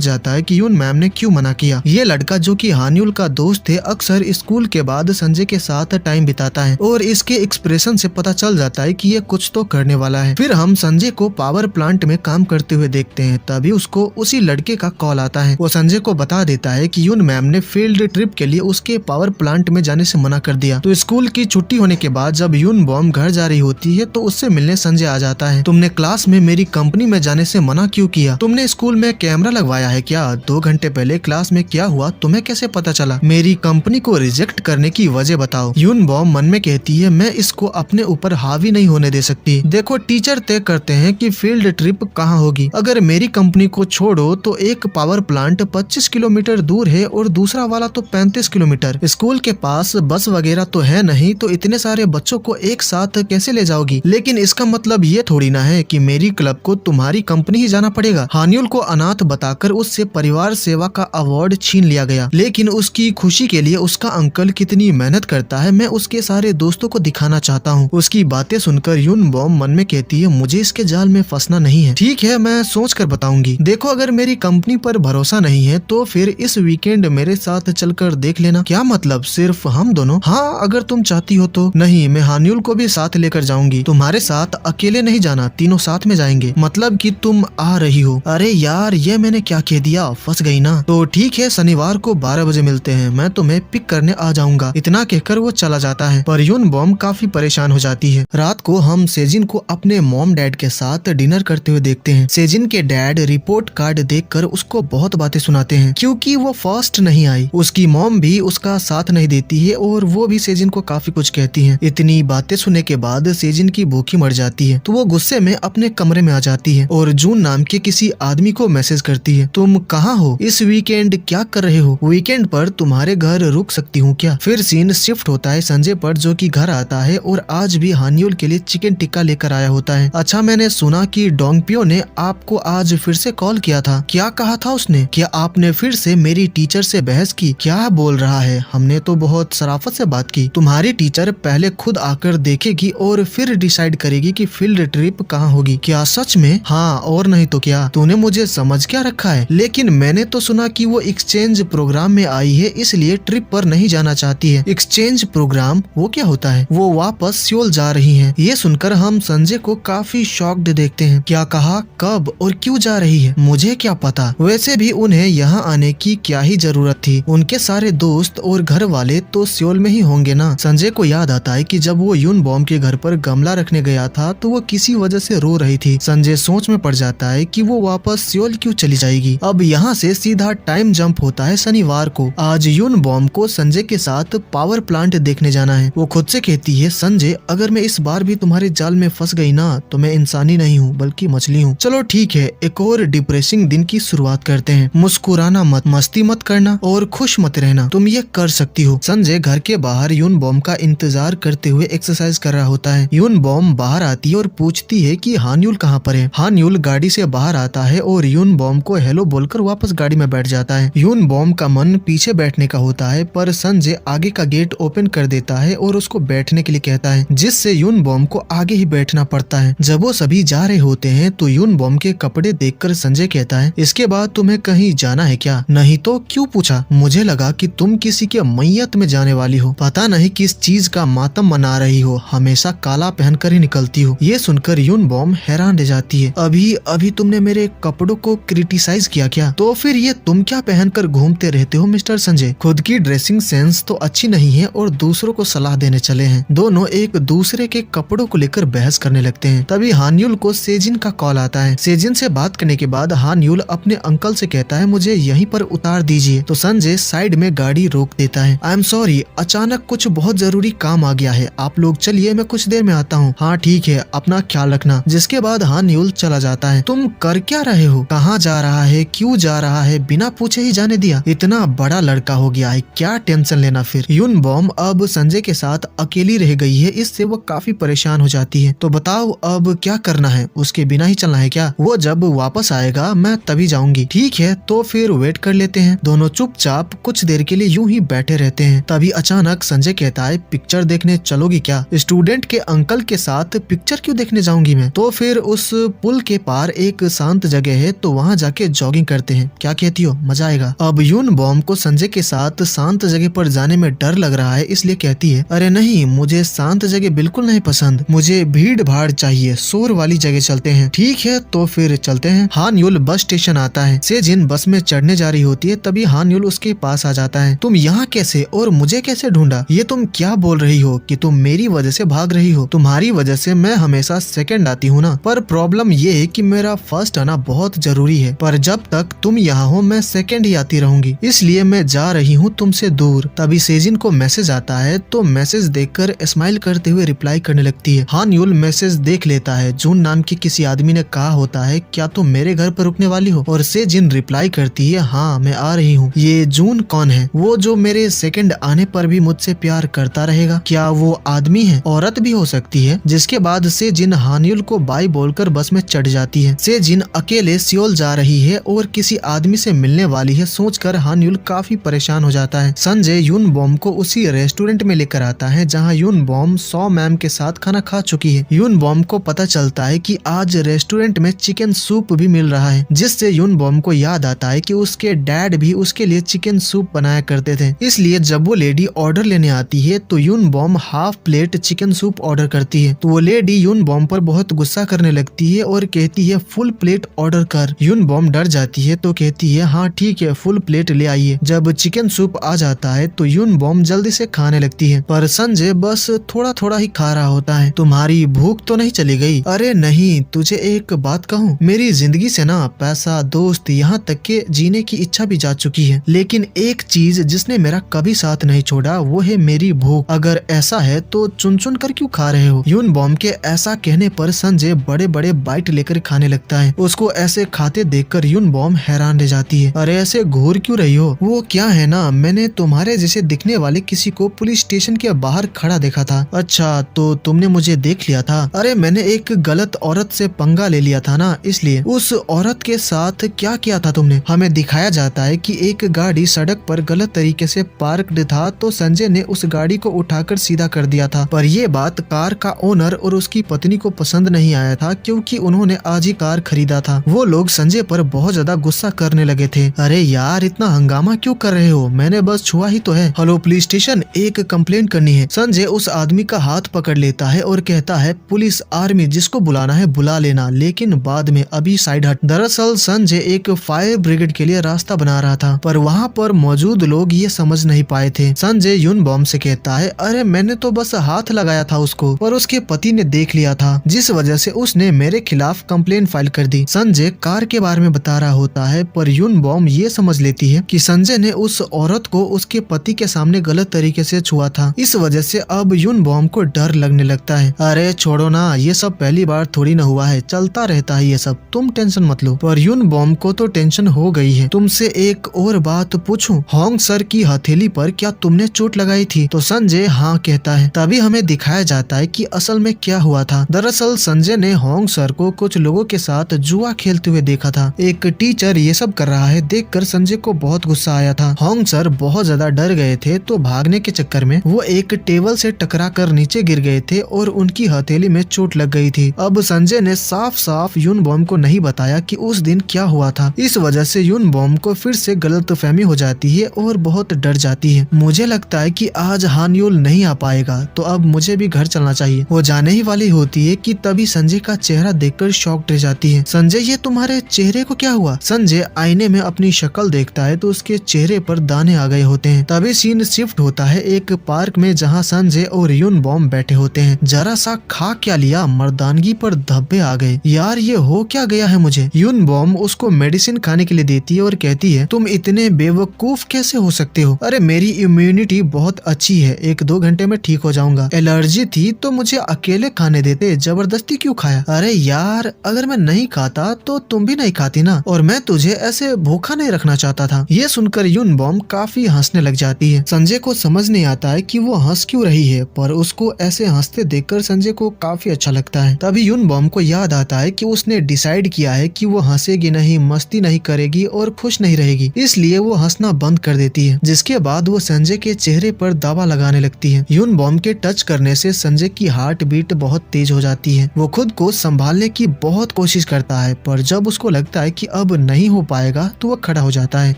जाता है कि यून मैम ने क्यों मना किया। ये लड़का जो कि हान्युल का दोस्त है अक्सर स्कूल के बाद संजय के साथ टाइम बिताता है और इसके एक्सप्रेशन से पता चल जाता है कि ये कुछ तो करने वाला है। फिर हम संजय को पावर प्लांट में काम करते हुए देखते हैं। तभी उसको उसी लड़के का कॉल आता है। वो संजय को बता देता है कि यून मैम ने फील्ड ट्रिप के लिए उसके पावर प्लांट में जाने से मना कर दिया। तो स्कूल की छुट्टी होने के बाद जब यूनबॉम घर जा रही होती है तो उससे मिलने संजय आ जाता है। तुमने क्लास में मेरी कंपनी में जाने से मना क्यों किया? तुमने स्कूल में कैमरा लगवाया है क्या? 2 घंटे पहले क्लास में क्या हुआ तुम्हें कैसे पता चला? मेरी कंपनी को रिजेक्ट करने की वजह बताओ। यूनबॉम मन में कहती है मैं इसको अपने ऊपर हावी नहीं होने दे सकती। देखो टीचर तय करते हैं कि फील्ड ट्रिप कहाँ होगी। अगर मेरी कंपनी को छोड़ो तो एक पावर प्लांट 25 किलोमीटर दूर है और दूसरा वाला तो 35 किलोमीटर। स्कूल के पास पास बस वगैरह तो है नहीं, तो इतने सारे बच्चों को एक साथ कैसे ले जाओगी? लेकिन इसका मतलब ये थोड़ी ना है कि मेरी क्लब को तुम्हारी कंपनी ही जाना पड़ेगा। हान्युल को अनाथ बताकर उससे परिवार सेवा का अवार्ड छीन लिया गया, लेकिन उसकी खुशी के लिए उसका अंकल कितनी मेहनत करता है मैं उसके सारे दोस्तों को दिखाना चाहता हूँ। उसकी बातें सुनकर यून बॉम मन में कहती है मुझे इसके जाल में फंसना नहीं है। ठीक है, मैं सोच कर बताऊंगी। देखो, अगर मेरी कंपनी पर भरोसा नहीं है तो फिर इस वीकेंड मेरे साथ चलकर देख लेना। क्या मतलब, सिर्फ हम दोनों? हाँ, अगर तुम चाहती हो तो। नहीं, मैं हान्युल को भी साथ लेकर जाऊंगी। तुम्हारे साथ अकेले नहीं जाना, तीनों साथ में जाएंगे। मतलब कि तुम आ रही हो? अरे यार, ये मैंने क्या कह दिया, फंस गई ना। तो ठीक है, शनिवार को 12 बजे मिलते हैं, मैं तुम्हें पिक करने आ जाऊंगा। इतना कहकर वो चला जाता है, पर यून बॉम काफी परेशान हो जाती है। रात को हम सेजिन को अपने मॉम डैड के साथ डिनर करते हुए देखते हैं। सेजिन के डैड रिपोर्ट कार्ड देखकर उसको बहुत बातें सुनाते हैं, क्योंकि वो फर्स्ट नहीं आई। उसकी मॉम भी उसका साथ नहीं देती है और वो भी सेजिन को काफी कुछ कहती है। इतनी बातें सुनने के बाद सेजिन की भूखी मर जाती है, तो वो गुस्से में अपने कमरे में आ जाती है और जून नाम के किसी आदमी को मैसेज करती है, तुम कहाँ हो? इस वीकेंड क्या कर रहे हो? वीकेंड पर तुम्हारे घर रुक सकती हूँ क्या? फिर सीन शिफ्ट होता है संजय पर, जो कि घर आता है और आज भी हान्युल के लिए चिकन टिक्का लेकर आया होता है। अच्छा, मैंने सुना कि डोंगपियो ने आपको आज फिर से कॉल किया था। क्या कहा था उसने? क्या आपने फिर से मेरी टीचर से बहस की? क्या बोल रहा है? हमने तो बहुत शराफत से बात की। तुम्हारी टीचर पहले खुद आकर देखेगी और फिर डिसाइड करेगी कि फील्ड ट्रिप कहाँ होगी। क्या सच में? हाँ, और नहीं तो क्या। तूने मुझे समझ क्या रखा है? लेकिन मैंने तो सुना कि वो एक्सचेंज प्रोग्राम में आई है, इसलिए ट्रिप पर नहीं जाना चाहती है। Exchange programme? वो क्या होता है? वो वापस सियोल जा रही है। ये सुनकर हम संजय को काफी शॉक्ड देखते हैं। क्या कहा? कब और क्यों जा रही है? मुझे क्या पता। वैसे भी उन्हें यहाँ आने की क्या ही जरूरत थी? उनके सारे दोस्त और घर वाले तो सियोल में ही होंगे ना। संजय को याद आता है कि जब वो यून बॉम के घर पर गमला रखने गया था तो वो किसी वजह से रो रही थी। संजय सोच में पड़ जाता है कि वो वापस सियोल क्यों चली जाएगी। अब यहाँ से सीधा टाइम जंप होता है शनिवार को। आज यून बॉम को संजय के साथ पावर प्लांट देखने जाना है। वो खुद से कहती है, संजय, अगर मैं इस बार भी तुम्हारे जाल में फंस गई ना तो मैं इंसानी नहीं हूँ बल्कि मछली हूँ। चलो ठीक है, एक और डिप्रेसिंग दिन की शुरुआत करते हैं। मुस्कुराना मत, मस्ती मत करना और खुश मत रहना, तुम ये कर सकती हो। संजय घर के बाहर यून बॉम का इंतजार करते हुए एक्सरसाइज कर रहा होता है। यून बॉम बाहर आती है और पूछती है कि हान्युल कहाँ पर है। हान्युल गाड़ी से बाहर आता है और यून बॉम को हेलो बोलकर वापस गाड़ी में बैठ जाता है। यून बॉम का मन पीछे बैठने का होता है, पर संजय आगे का गेट ओपन कर देता है और उसको बैठने के लिए कहता है, जिससे यून बॉम को आगे ही बैठना पड़ता है। जब वो सभी जा रहे होते हैं तो यून बॉम के कपड़े देखकर संजय कहता है, इसके बाद तुम्हें कहीं जाना है क्या? नहीं तो क्यों पूछा? मुझे लगा कि तुम किसी के मैयत में जाने वाली हो, पता नहीं किस चीज का मातम मना रही हो, हमेशा काला पहनकर ही निकलती हो। ये सुनकर यून बॉम हैरान रह जाती है। अभी अभी तुमने मेरे कपड़ों को क्रिटिसाइज किया क्या? तो फिर ये तुम क्या पहनकर घूमते रहते हो मिस्टर संजय? खुद की ड्रेसिंग सेंस तो अच्छी नहीं है और दूसरों को सलाह देने चले हैं। दोनों एक दूसरे के कपड़ों को लेकर बहस करने लगते हैं। तभी हान्युल को सेजिन का कॉल आता है। सेजिन से बात करने के बाद हान्युल अपने अंकल से कहता है, मुझे यहीं पर उतार दीजिए। तो संजय साइड में गाड़ी रोक देता है। आई एम सॉरी, अचानक कुछ बहुत जरूरी काम आ गया है, आप लोग चलिए, मैं कुछ देर में आता हूँ। हाँ ठीक है, अपना ख्याल रखना। जिसके बाद हान्युल चला जाता है। तुम कर क्या रहे हो? कहाँ जा रहा है? क्यों जा रहा है? बिना पूछे ही जाने दिया। इतना बड़ा लड़का हो गया है, क्या टेंशन लेना फिर। यून बॉम अब संजय के साथ अकेली रह गई है, इससे वो काफी परेशान हो जाती है। तो बताओ अब क्या करना है? उसके बिना ही चलना है क्या? वो जब वापस आएगा मैं तभी जाऊंगी। ठीक है, तो फिर वेट कर लेते हैं। दोनों चुपचाप कुछ देर के लिए यूं ही बैठे रहते हैं। तभी अचानक संजय कहता है, पिक्चर देखने चलोगी क्या? स्टूडेंट के अंकल के साथ पिक्चर क्यों देखने जाऊंगी मैं? तो फिर उस पुल के पार एक शांत जगह है, तो वहाँ जाके जॉगिंग करते हैं, क्या कहती हो? मजा आएगा। अब यून बॉम को संजय के साथ शांत जगह पर जाने में डर लग रहा है, इसलिए कहती है, अरे नहीं, मुझे शांत जगह बिल्कुल नहीं पसंद, मुझे भीड़ भाड़ चाहिए, शोर वाली जगह चलते हैं। ठीक है, तो फिर चलते हैं। हान्युल बस स्टेशन आता है। सेजिन बस में चढ़ने जा रही होती है, तभी हान्युल उसके पास आ जाता है। तुम यहाँ कैसे और मुझे कैसे ढूंढा? ये तुम क्या बोल रही हो कि तुम मेरी वजह से भाग रही हो? तुम्हारी वजह से मैं हमेशा सेकंड आती हूँ ना, पर प्रॉब्लम ये है कि मेरा फर्स्ट आना बहुत जरूरी है, पर जब तक तुम यहाँ हो मैं सेकंड ही आती रहूंगी, इसलिए मैं जा रही हूँ तुमसे दूर। तभी सेजिन को मैसेज आता है, तो मैसेज देखकर स्माइल करते हुए रिप्लाई करने लगती है। हान्युल मैसेज देख लेता है। जून नाम के किसी आदमी ने कहा होता है, क्या तुम मेरे घर पर रुकने वाली हो? और सेजिन रिप्लाई करती है, हाँ मैं आ रही हूँ। ये जून कौन है? वो जो मेरे सेकंड आने जाने पर भी मुझसे प्यार करता रहेगा? क्या वो आदमी है, औरत भी हो सकती है? जिसके बाद से जिन हानयुल को बाय बोलकर बस में चढ़ जाती है। से जिन अकेले सियोल जा रही है और किसी आदमी से मिलने वाली है सोचकर हानयुल काफी परेशान हो जाता है। संजय यून बॉम को उसी रेस्टोरेंट में लेकर आता है जहाँ यून बॉम सौ मैम के साथ खाना खा चुकी है। यून बॉम को पता चलता है कि आज रेस्टोरेंट में चिकन सूप भी मिल रहा है, जिससे यून बॉम को याद आता है कि उसके डैड भी उसके लिए चिकन सूप बनाया करते थे। इसलिए जब वो लेडी ऑर्डर लेने आती है तो Yoon Bom half plate chicken soup order करती है। तो वो लेडी यून बॉम पर बहुत गुस्सा करने लगती है और कहती है फुल प्लेट ऑर्डर कर। यून बॉम डर जाती है तो कहती है हाँ ठीक है, फुल प्लेट ले आइए। जब चिकन सूप आ जाता है तो यून बॉम जल्दी से खाने लगती है, पर संजय बस थोड़ा थोड़ा ही खा रहा होता है। तुम्हारी भूख तो नहीं चली गई? अरे नहीं, तुझे एक बात कहूँ, मेरी जिंदगी से ना पैसा, दोस्त, यहाँ तक के जीने की इच्छा भी जा चुकी है, लेकिन एक चीज जिसने मेरा कभी साथ नहीं छोड़ा वो है मेरी भूख। अगर ऐसा है तो चुन चुन कर क्यों खा रहे हो? यून बॉम के ऐसा कहने पर संजय बड़े बड़े बाइट लेकर खाने लगता है। उसको ऐसे खाते देखकर यून बॉम हैरान रह जाती है। अरे ऐसे घूर क्यों रही हो? वो क्या है ना, मैंने तुम्हारे जैसे दिखने वाले किसी को पुलिस स्टेशन के बाहर खड़ा देखा था। अच्छा, तो तुमने मुझे देख लिया था? अरे मैंने एक गलत औरत से पंगा ले लिया था ना, इसलिए। उस औरत के साथ क्या किया था तुमने? हमें दिखाया जाता है कि एक गाड़ी सड़क पर गलत तरीके से पार्कड था तो संजय ने उस गाड़ी को उठाकर सीधा कर दिया था, पर ये बात कार का ओनर और उसकी पत्नी को पसंद नहीं आया था क्योंकि उन्होंने आज ही कार खरीदा था। वो लोग संजय पर बहुत ज्यादा गुस्सा करने लगे थे। अरे यार इतना हंगामा क्यों कर रहे हो? मैंने बस छुआ ही तो है। हेलो पुलिस स्टेशन, एक कंप्लेंट करनी है। संजय उस आदमी का हाथ पकड़ लेता है और कहता है पुलिस, आर्मी, जिसको बुलाना है बुला लेना, लेकिन बाद में, अभी साइड हट। दरअसल संजय एक फायर ब्रिगेड के लिए रास्ता बना रहा था, पर वहाँ पर मौजूद लोग ये समझ नहीं पाए थे। संजय यून बॉम से कहता है अरे मैंने तो बस हाथ लगाया था उसको, पर उसके पति ने देख लिया था, जिस वजह से उसने मेरे खिलाफ कंप्लेंट फाइल कर दी। संजय कार के बारे में बता रहा होता है, पर यून बॉम ये समझ लेती है कि संजय ने उस औरत को उसके पति के सामने गलत तरीके से छुआ था। इस वजह से अब यून बॉम को डर लगने लगता है। अरे छोड़ो ना, ये सब पहली बार थोड़ी न हुआ है, चलता रहता है ये सब, तुम टेंशन मत लो। पर यून बॉम को तो टेंशन हो गई है। तुमसे एक और बात पूछूं, होंग सर की हथेली पर क्या तुमने चोट लगाई थी? तो संजय हाँ कहता है। तभी हमें दिखाया जाता है कि असल में क्या हुआ था। दरअसल संजय ने होंग सर को कुछ लोगों के साथ जुआ खेलते हुए देखा था। एक टीचर ये सब कर रहा है देखकर संजय को बहुत गुस्सा आया था। होंग सर बहुत ज्यादा डर गए थे तो भागने के चक्कर में वो एक टेबल से टकराकर नीचे गिर गए थे और उनकी हथेली में चोट लग गई थी। अब संजय ने साफ साफ यून बॉम को नहीं बताया कि उस दिन क्या हुआ था। इस वजह से यून बॉम को फिर से गलतफहमी हो जाती है और बहुत डर जाती है। मुझे लगता है कि आज हानयुल नहीं आ पाएगा, तो अब मुझे भी घर चलना चाहिए। वो जाने ही वाली होती है कि तभी संजय का चेहरा देखकर शॉक्ड रह जाती है। संजय, ये तुम्हारे चेहरे को क्या हुआ? संजय आईने में अपनी शक्ल देखता है तो उसके चेहरे पर दाने आ गए होते हैं। तभी सीन शिफ्ट होता है एक पार्क में जहाँ संजय और यून बॉम बैठे होते हैं। जरा सा खा क्या लिया, मर्दानगी पर धब्बे आ गए। यार ये हो क्या गया है मुझे? यून बॉम उसको मेडिसिन खाने के लिए देती है और कहती है तुम इतने बेवकूफ कैसे हो सकते हो? अरे मेरी इम्यूनिटी बहुत अच्छी है, 1-2 घंटे में ठीक हो जाऊंगा। एलर्जी थी तो मुझे अकेले खाने देते, जबरदस्ती क्यों खाया? अरे यार अगर मैं नहीं खाता तो तुम भी नहीं खाती ना, और मैं तुझे ऐसे भूखा नहीं रखना चाहता था। ये सुनकर यून बॉम काफी हंसने लग जाती है। संजय को समझ नहीं आता है कि वो हंस क्यों रही है, पर उसको ऐसे हंसते देखकर संजय को काफी अच्छा लगता है। तभी यून बॉम को याद आता है कि उसने डिसाइड किया है कि वो हंसेगी नहीं, मस्ती नहीं करेगी और खुश नहीं रहेगी, इसलिए वो हंसना बंद कर देती है। जिसके बाद वो संजय के चेहरे पर दावा लगाने लगती है। यून बॉम के टच करने से संजय की हार्ट बीट बहुत तेज हो जाती है। वो खुद को संभालने की बहुत कोशिश करता है, पर जब उसको लगता है कि अब नहीं हो पाएगा तो वो खड़ा हो जाता है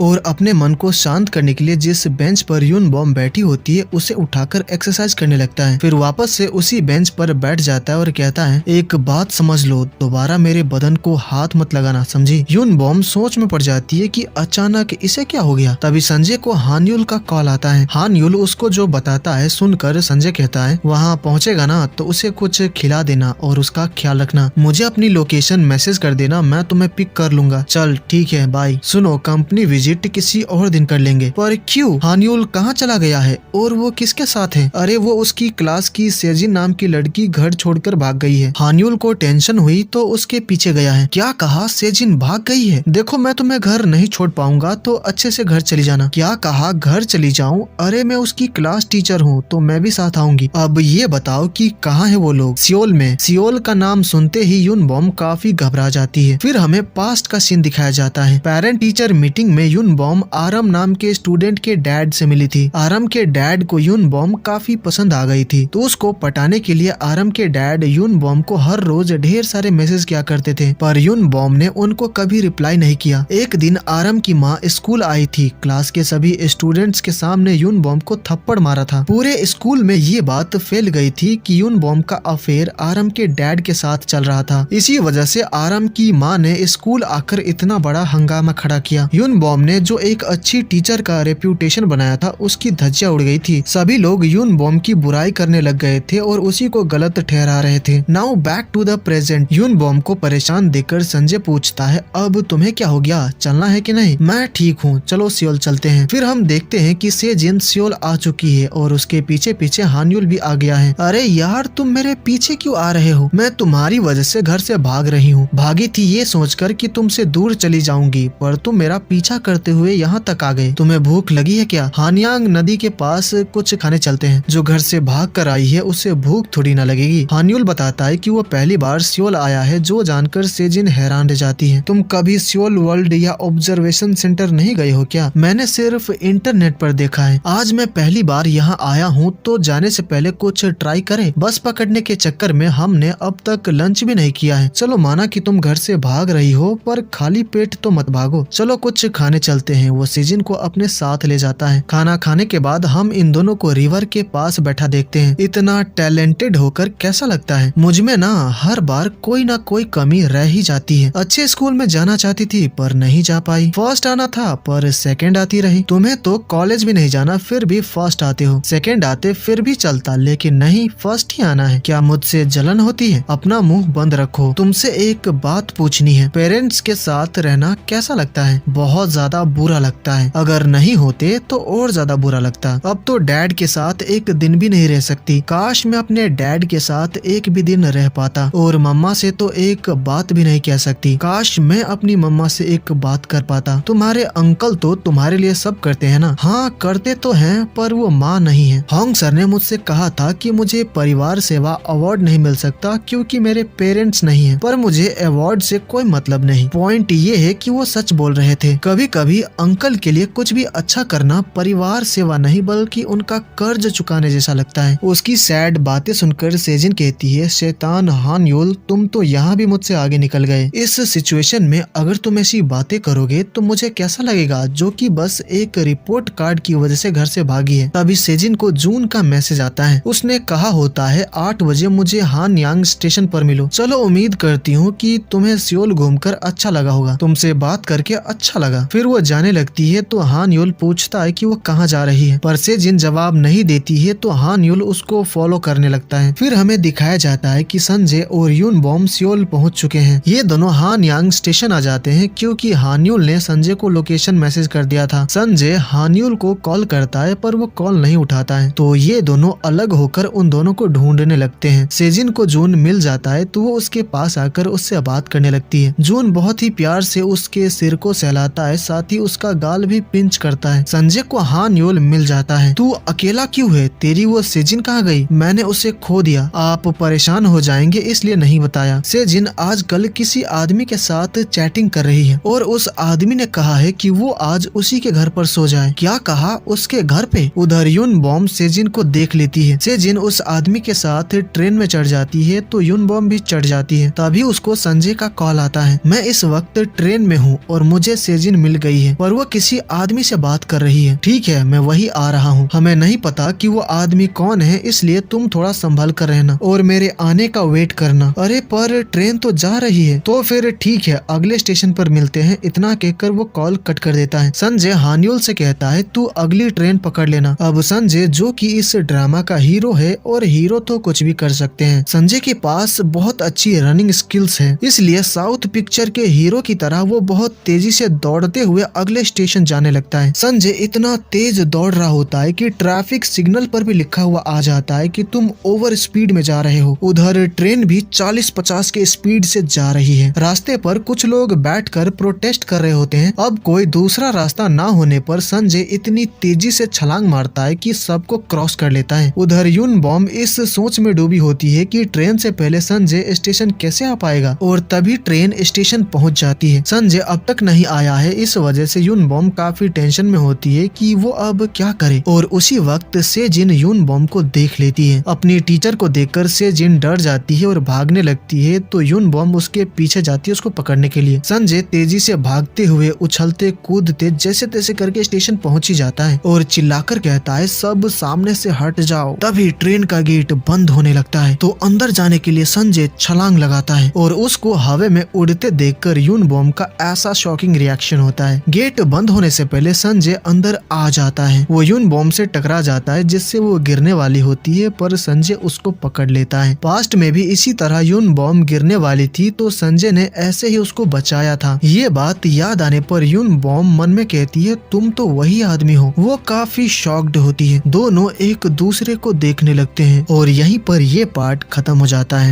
और अपने मन को शांत करने के लिए जिस बेंच पर यून बॉम बैठी होती है उसे उठाकर एक्सरसाइज करने लगता है। फिर वापस से उसी बेंच पर बैठ जाता है और कहता है एक बात समझ लो, दोबारा मेरे बदन को हाथ मत लगाना, समझी? यून बॉम सोच में पड़ जाती है कि अचानक इसे क्या हो गया। तभी संजय को हानयुल का कॉल आता है। हानयुल उसको जो बताता है सुनकर संजय कहता है वहाँ पहुँचेगा ना तो उसे कुछ खिला देना और उसका ख्याल रखना। मुझे अपनी लोकेशन मैसेज कर देना, मैं तुम्हें पिक कर लूंगा। चल ठीक है, बाय। सुनो, कंपनी विजिट किसी और दिन कर लेंगे। पर क्यों? हानयुल कहाँ चला गया है और वो किसके साथ है? अरे वो उसकी क्लास की सेजिन नाम की लड़की घर छोड़कर भाग गई है। हानयुल को टेंशन हुई तो उसके पीछे गया है। क्या कहा? सेजिन भाग गई है? देखो मैं तुम्हें घर नहीं छोड़ पाऊंगा तो अच्छे से घर चली जाना। क्या कहा? घर चली जाऊं? अरे मैं उसकी क्लास टीचर हूँ तो मैं भी साथ आऊंगी। अब ये बताओ कि कहाँ है वो लोग? सियोल में। सियोल का नाम सुनते ही यूनबॉम काफी घबरा जाती है। फिर हमें पास्ट का सीन दिखाया जाता है। पेरेंट टीचर मीटिंग में यूनबॉम आरम नाम के स्टूडेंट के डैड से मिली थी। आरम के डैड को यूनबॉम काफी पसंद आ गई थी, तो उसको पटाने के लिए आरम के डैड यूनबॉम को हर रोज ढेर सारे मैसेज किया करते थे, पर यूनबॉम ने उनको कभी रिप्लाई नहीं किया। एक दिन आरम की माँ स्कूल आई थी। क्लास के सभी स्टूडेंट्स के सामने यूनबॉम को थप्पड़ मारा था। पूरे स्कूल में ये बात फैल गई थी कि यूनबॉम का अफेयर आरम के डैड के साथ चल रहा था। इसी वजह से आरम की माँ ने स्कूल आकर इतना बड़ा हंगामा खड़ा किया। यूनबॉम ने जो एक अच्छी टीचर का रेप्यूटेशन बनाया था उसकी धज्जियां उड़ गई थी। सभी लोग यूनबॉम की बुराई करने लग गए थे और उसी को गलत ठहरा रहे थे। Now back to the present. Yoon Bom को परेशान देखकर संजय पूछता है, अब तुम्हें क्या हो गया, चलना है कि नहीं? मैं ठीक हूँ, चलो सियोल चलते हैं। फिर हम देखते हैं कि सेजिन सियोल आ चुकी है और उसके पीछे पीछे हान्युल भी आ गया है। अरे यार तुम मेरे पीछे क्यों आ रहे हो? मैं तुम्हारी वजह से घर से भाग रही हूँ। भागी थी ये सोचकर कि तुमसे दूर चली जाऊंगी, पर तुम मेरा पीछा करते हुए यहाँ तक आ गए। तुम्हें भूख लगी है क्या? हानियांग नदी के पास कुछ खाने चलते हैं। जो घर से भाग कर आई है उसे भूख थोड़ी ना लगेगी। हान्युल बताता है कि वो पहली बार सियोल आया है, जो जानकर सेजिन हैरान रह जाती है। तुम कभी सियोल वर्ल्ड या ऑब्जर्वेशन सेंटर नहीं गए हो क्या? मैंने सिर्फ इंटरनेट पर देखा है। आज मैं पहली बार यहाँ आया हूँ, तो जाने से पहले कुछ ट्राई करें। बस पकड़ने के चक्कर में हमने अब तक लंच भी नहीं किया है। चलो माना कि तुम घर से भाग रही हो, पर खाली पेट तो मत भागो। चलो कुछ खाने चलते हैं। वो सेजिन को अपने साथ ले जाता है। खाना खाने के बाद हम इन दोनों को रिवर के पास बैठा देखते हैं। इतना टैलेंटेड होकर कैसा लगता है? मुझमें ना हर बार कोई ना कोई कमी रह ही जाती है। अच्छे स्कूल में जाना चाहती थी पर नहीं जा पाई। फर्स्ट आना था पर सेकंड आती रही। तुम्हें तो कॉलेज भी नहीं जाना फिर भी फर्स्ट आते हो। सेकंड आते फिर भी चलता, लेकिन नहीं, फर्स्ट ही आना है। क्या मुझसे जलन होती है? अपना मुंह बंद रखो। तुमसे एक बात पूछनी है। पेरेंट्स के साथ रहना कैसा लगता है? बहुत ज्यादा बुरा लगता है। अगर नहीं होते तो और ज्यादा बुरा लगता। अब तो डैड के साथ एक दिन भी नहीं रह सकती। काश मैं अपने डैड के साथ एक भी दिन रह पाता। और मम्मा से तो एक बात भी नहीं कह सकती। काश मैं अपनी मम्मा से एक बात कर पाता। तुम्हारे अंकल तो तुम्हारे लिए सब करते हैं ना? हाँ करते तो हैं, पर वो माँ नहीं है। होंग सर ने मुझसे कहा था कि मुझे परिवार सेवा अवार्ड नहीं मिल सकता क्योंकि मेरे पेरेंट्स नहीं हैं, पर मुझे अवार्ड से कोई मतलब नहीं। पॉइंट ये है कि वो सच बोल रहे थे। कभी कभी अंकल के लिए कुछ भी अच्छा करना परिवार सेवा नहीं बल्कि उनका कर्ज चुकाने जैसा लगता है। उसकी सैड बातें सुनकर सेजिन कहती है, शैतान हान्युल, तुम तो यहाँ भी मुझसे आगे निकल गए। इस सिचुएशन में अगर तुम ऐसी बातें करोगे तो मुझे कैसा लगेगा, जो कि बस एक रिपोर्ट कार्ड की वजह से घर से भागी है। तभी सेजिन को जून का मैसेज आता है। उसने कहा होता है 8 बजे मुझे हानयांग स्टेशन पर मिलो। चलो उम्मीद करती हूँ कि तुम्हें सियोल घूमकर अच्छा लगा होगा। तुमसे बात करके अच्छा लगा। फिर वो जाने लगती है तो हान्युल पूछता है कि वो कहाँ जा रही है, पर सेजिन जवाब नहीं देती है तो हान्युल उसको फॉलो करने लगता है। फिर हमें दिखाया जाता है कि संजय और यूनबॉम सियोल पहुंच चुके हैं। ये दोनों हानयांग स्टेशन आ जाते हैं क्योंकि हान्युल ने संजय को लोकेशन मैसेज कर दिया था। संजय हान्युल को कॉल करता है पर वो कॉल नहीं उठाता है, तो ये दोनों अलग होकर उन दोनों को ढूंढने लगते हैं। सेजिन को जून मिल जाता है तो वो उसके पास आकर उससे बात करने लगती है। जून बहुत ही प्यार से उसके सिर को सहलाता है, साथ ही उसका गाल भी पिंच करता है। संजय को हान्युल मिल जाता है। तू अकेला क्यों है? तेरी वो सेजिन कहाँ गई? मैंने उसे खो दिया। आप परेशान हो जाएंगे इसलिए नहीं बताया। सेजिन आजकल किसी आदमी के साथ चैटिंग कर रही है और उस आदमी ने कहा है कि वो आज उसी के घर पर सो जाए। क्या कहा? उसके घर पे? उधर यूनबॉम सेजिन को देख लेती है। सेजिन उस आदमी के साथ ट्रेन में चढ़ जाती है तो यूनबॉम भी चढ़ जाती है। तभी उसको संजय का कॉल आता है। मैं इस वक्त ट्रेन में हूँ और मुझे सेजिन मिल गई है, पर वो किसी आदमी से बात कर रही है। ठीक है, मैं वही आ रहा हूँ। हमें नहीं पता कि वो आदमी कौन है, इसलिए तुम थोड़ा संभल कर रहना और मेरे आने का वेट करना। अरे पर ट्रेन तो जा रही है। तो फिर ठीक है, अगले स्टेशन पर मिलते हैं। इतना कहकर वो कॉल कट कर देता है। संजय हान्युल से कहता है तू अगली ट्रेन पकड़ लेना। अब संजय जो कि इस ड्रामा का हीरो है, और हीरो तो कुछ भी कर सकते हैं, संजय के पास बहुत अच्छी रनिंग स्किल्स है, इसलिए साउथ पिक्चर के हीरो की तरह वो बहुत तेजी से दौड़ते हुए अगले स्टेशन जाने लगता है। संजय इतना तेज दौड़ रहा होता है कि ट्रैफिक सिग्नल पर भी लिखा हुआ आ जाता है कि तुम ओवर स्पीड में जा रहे हो। उधर ट्रेन भी 40-50 के स्पीड से जा रही है। रास्ते पर कुछ लोग बैठकर प्रोटेस्ट कर रहे होते हैं। अब कोई दूसरा रास्ता ना होने पर संजय इतनी तेजी से छलांग मारता है कि सबको क्रॉस कर लेता है। उधर यून बॉम इस सोच में डूबी होती है कि ट्रेन से पहले संजय स्टेशन कैसे आ पाएगा, और तभी ट्रेन स्टेशन पहुंच जाती है। संजय अब तक नहीं आया है, इस वजह से यून बॉम काफी टेंशन में होती है कि वो अब क्या करे। और उसी वक्त से जिन यून बॉम को देख लेती है। अपनी टीचर को देखकर से जिन डर जाती है और भागने लगती है, तो यून बॉम उसके पीछे जाती है उसको पकड़ने के लिए। संजय तेजी से भागते हुए उछलते कूदते जैसे तैसे करके स्टेशन पहुंच ही जाता है और चिल्लाकर कहता है सब सामने से हट जाओ। तभी ट्रेन का गेट बंद होने लगता है, तो अंदर जाने के लिए संजय छलांग लगाता है और उसको हवा में उड़ते देखकर यून बॉम का ऐसा शॉकिंग रिएक्शन होता है। गेट बंद होने से पहले संजय अंदर आ जाता है। वो यून बॉम से टकरा जाता है जिससे वो गिरने वाली होती है, पर संजय उसको पकड़ लेता है। पास्ट में भी इसी तरह यून बॉम गिरने वाली थी, तो संजय ने ऐसे ही उसको बचाया था। ये बात याद आने पर यून बॉम मन में कहती है तुम तो वही आदमी हो। वो काफी शॉक्ड होती है। दोनों एक दूसरे को देखने लगते हैं और यहीं पर ये पार्ट खत्म हो जाता है।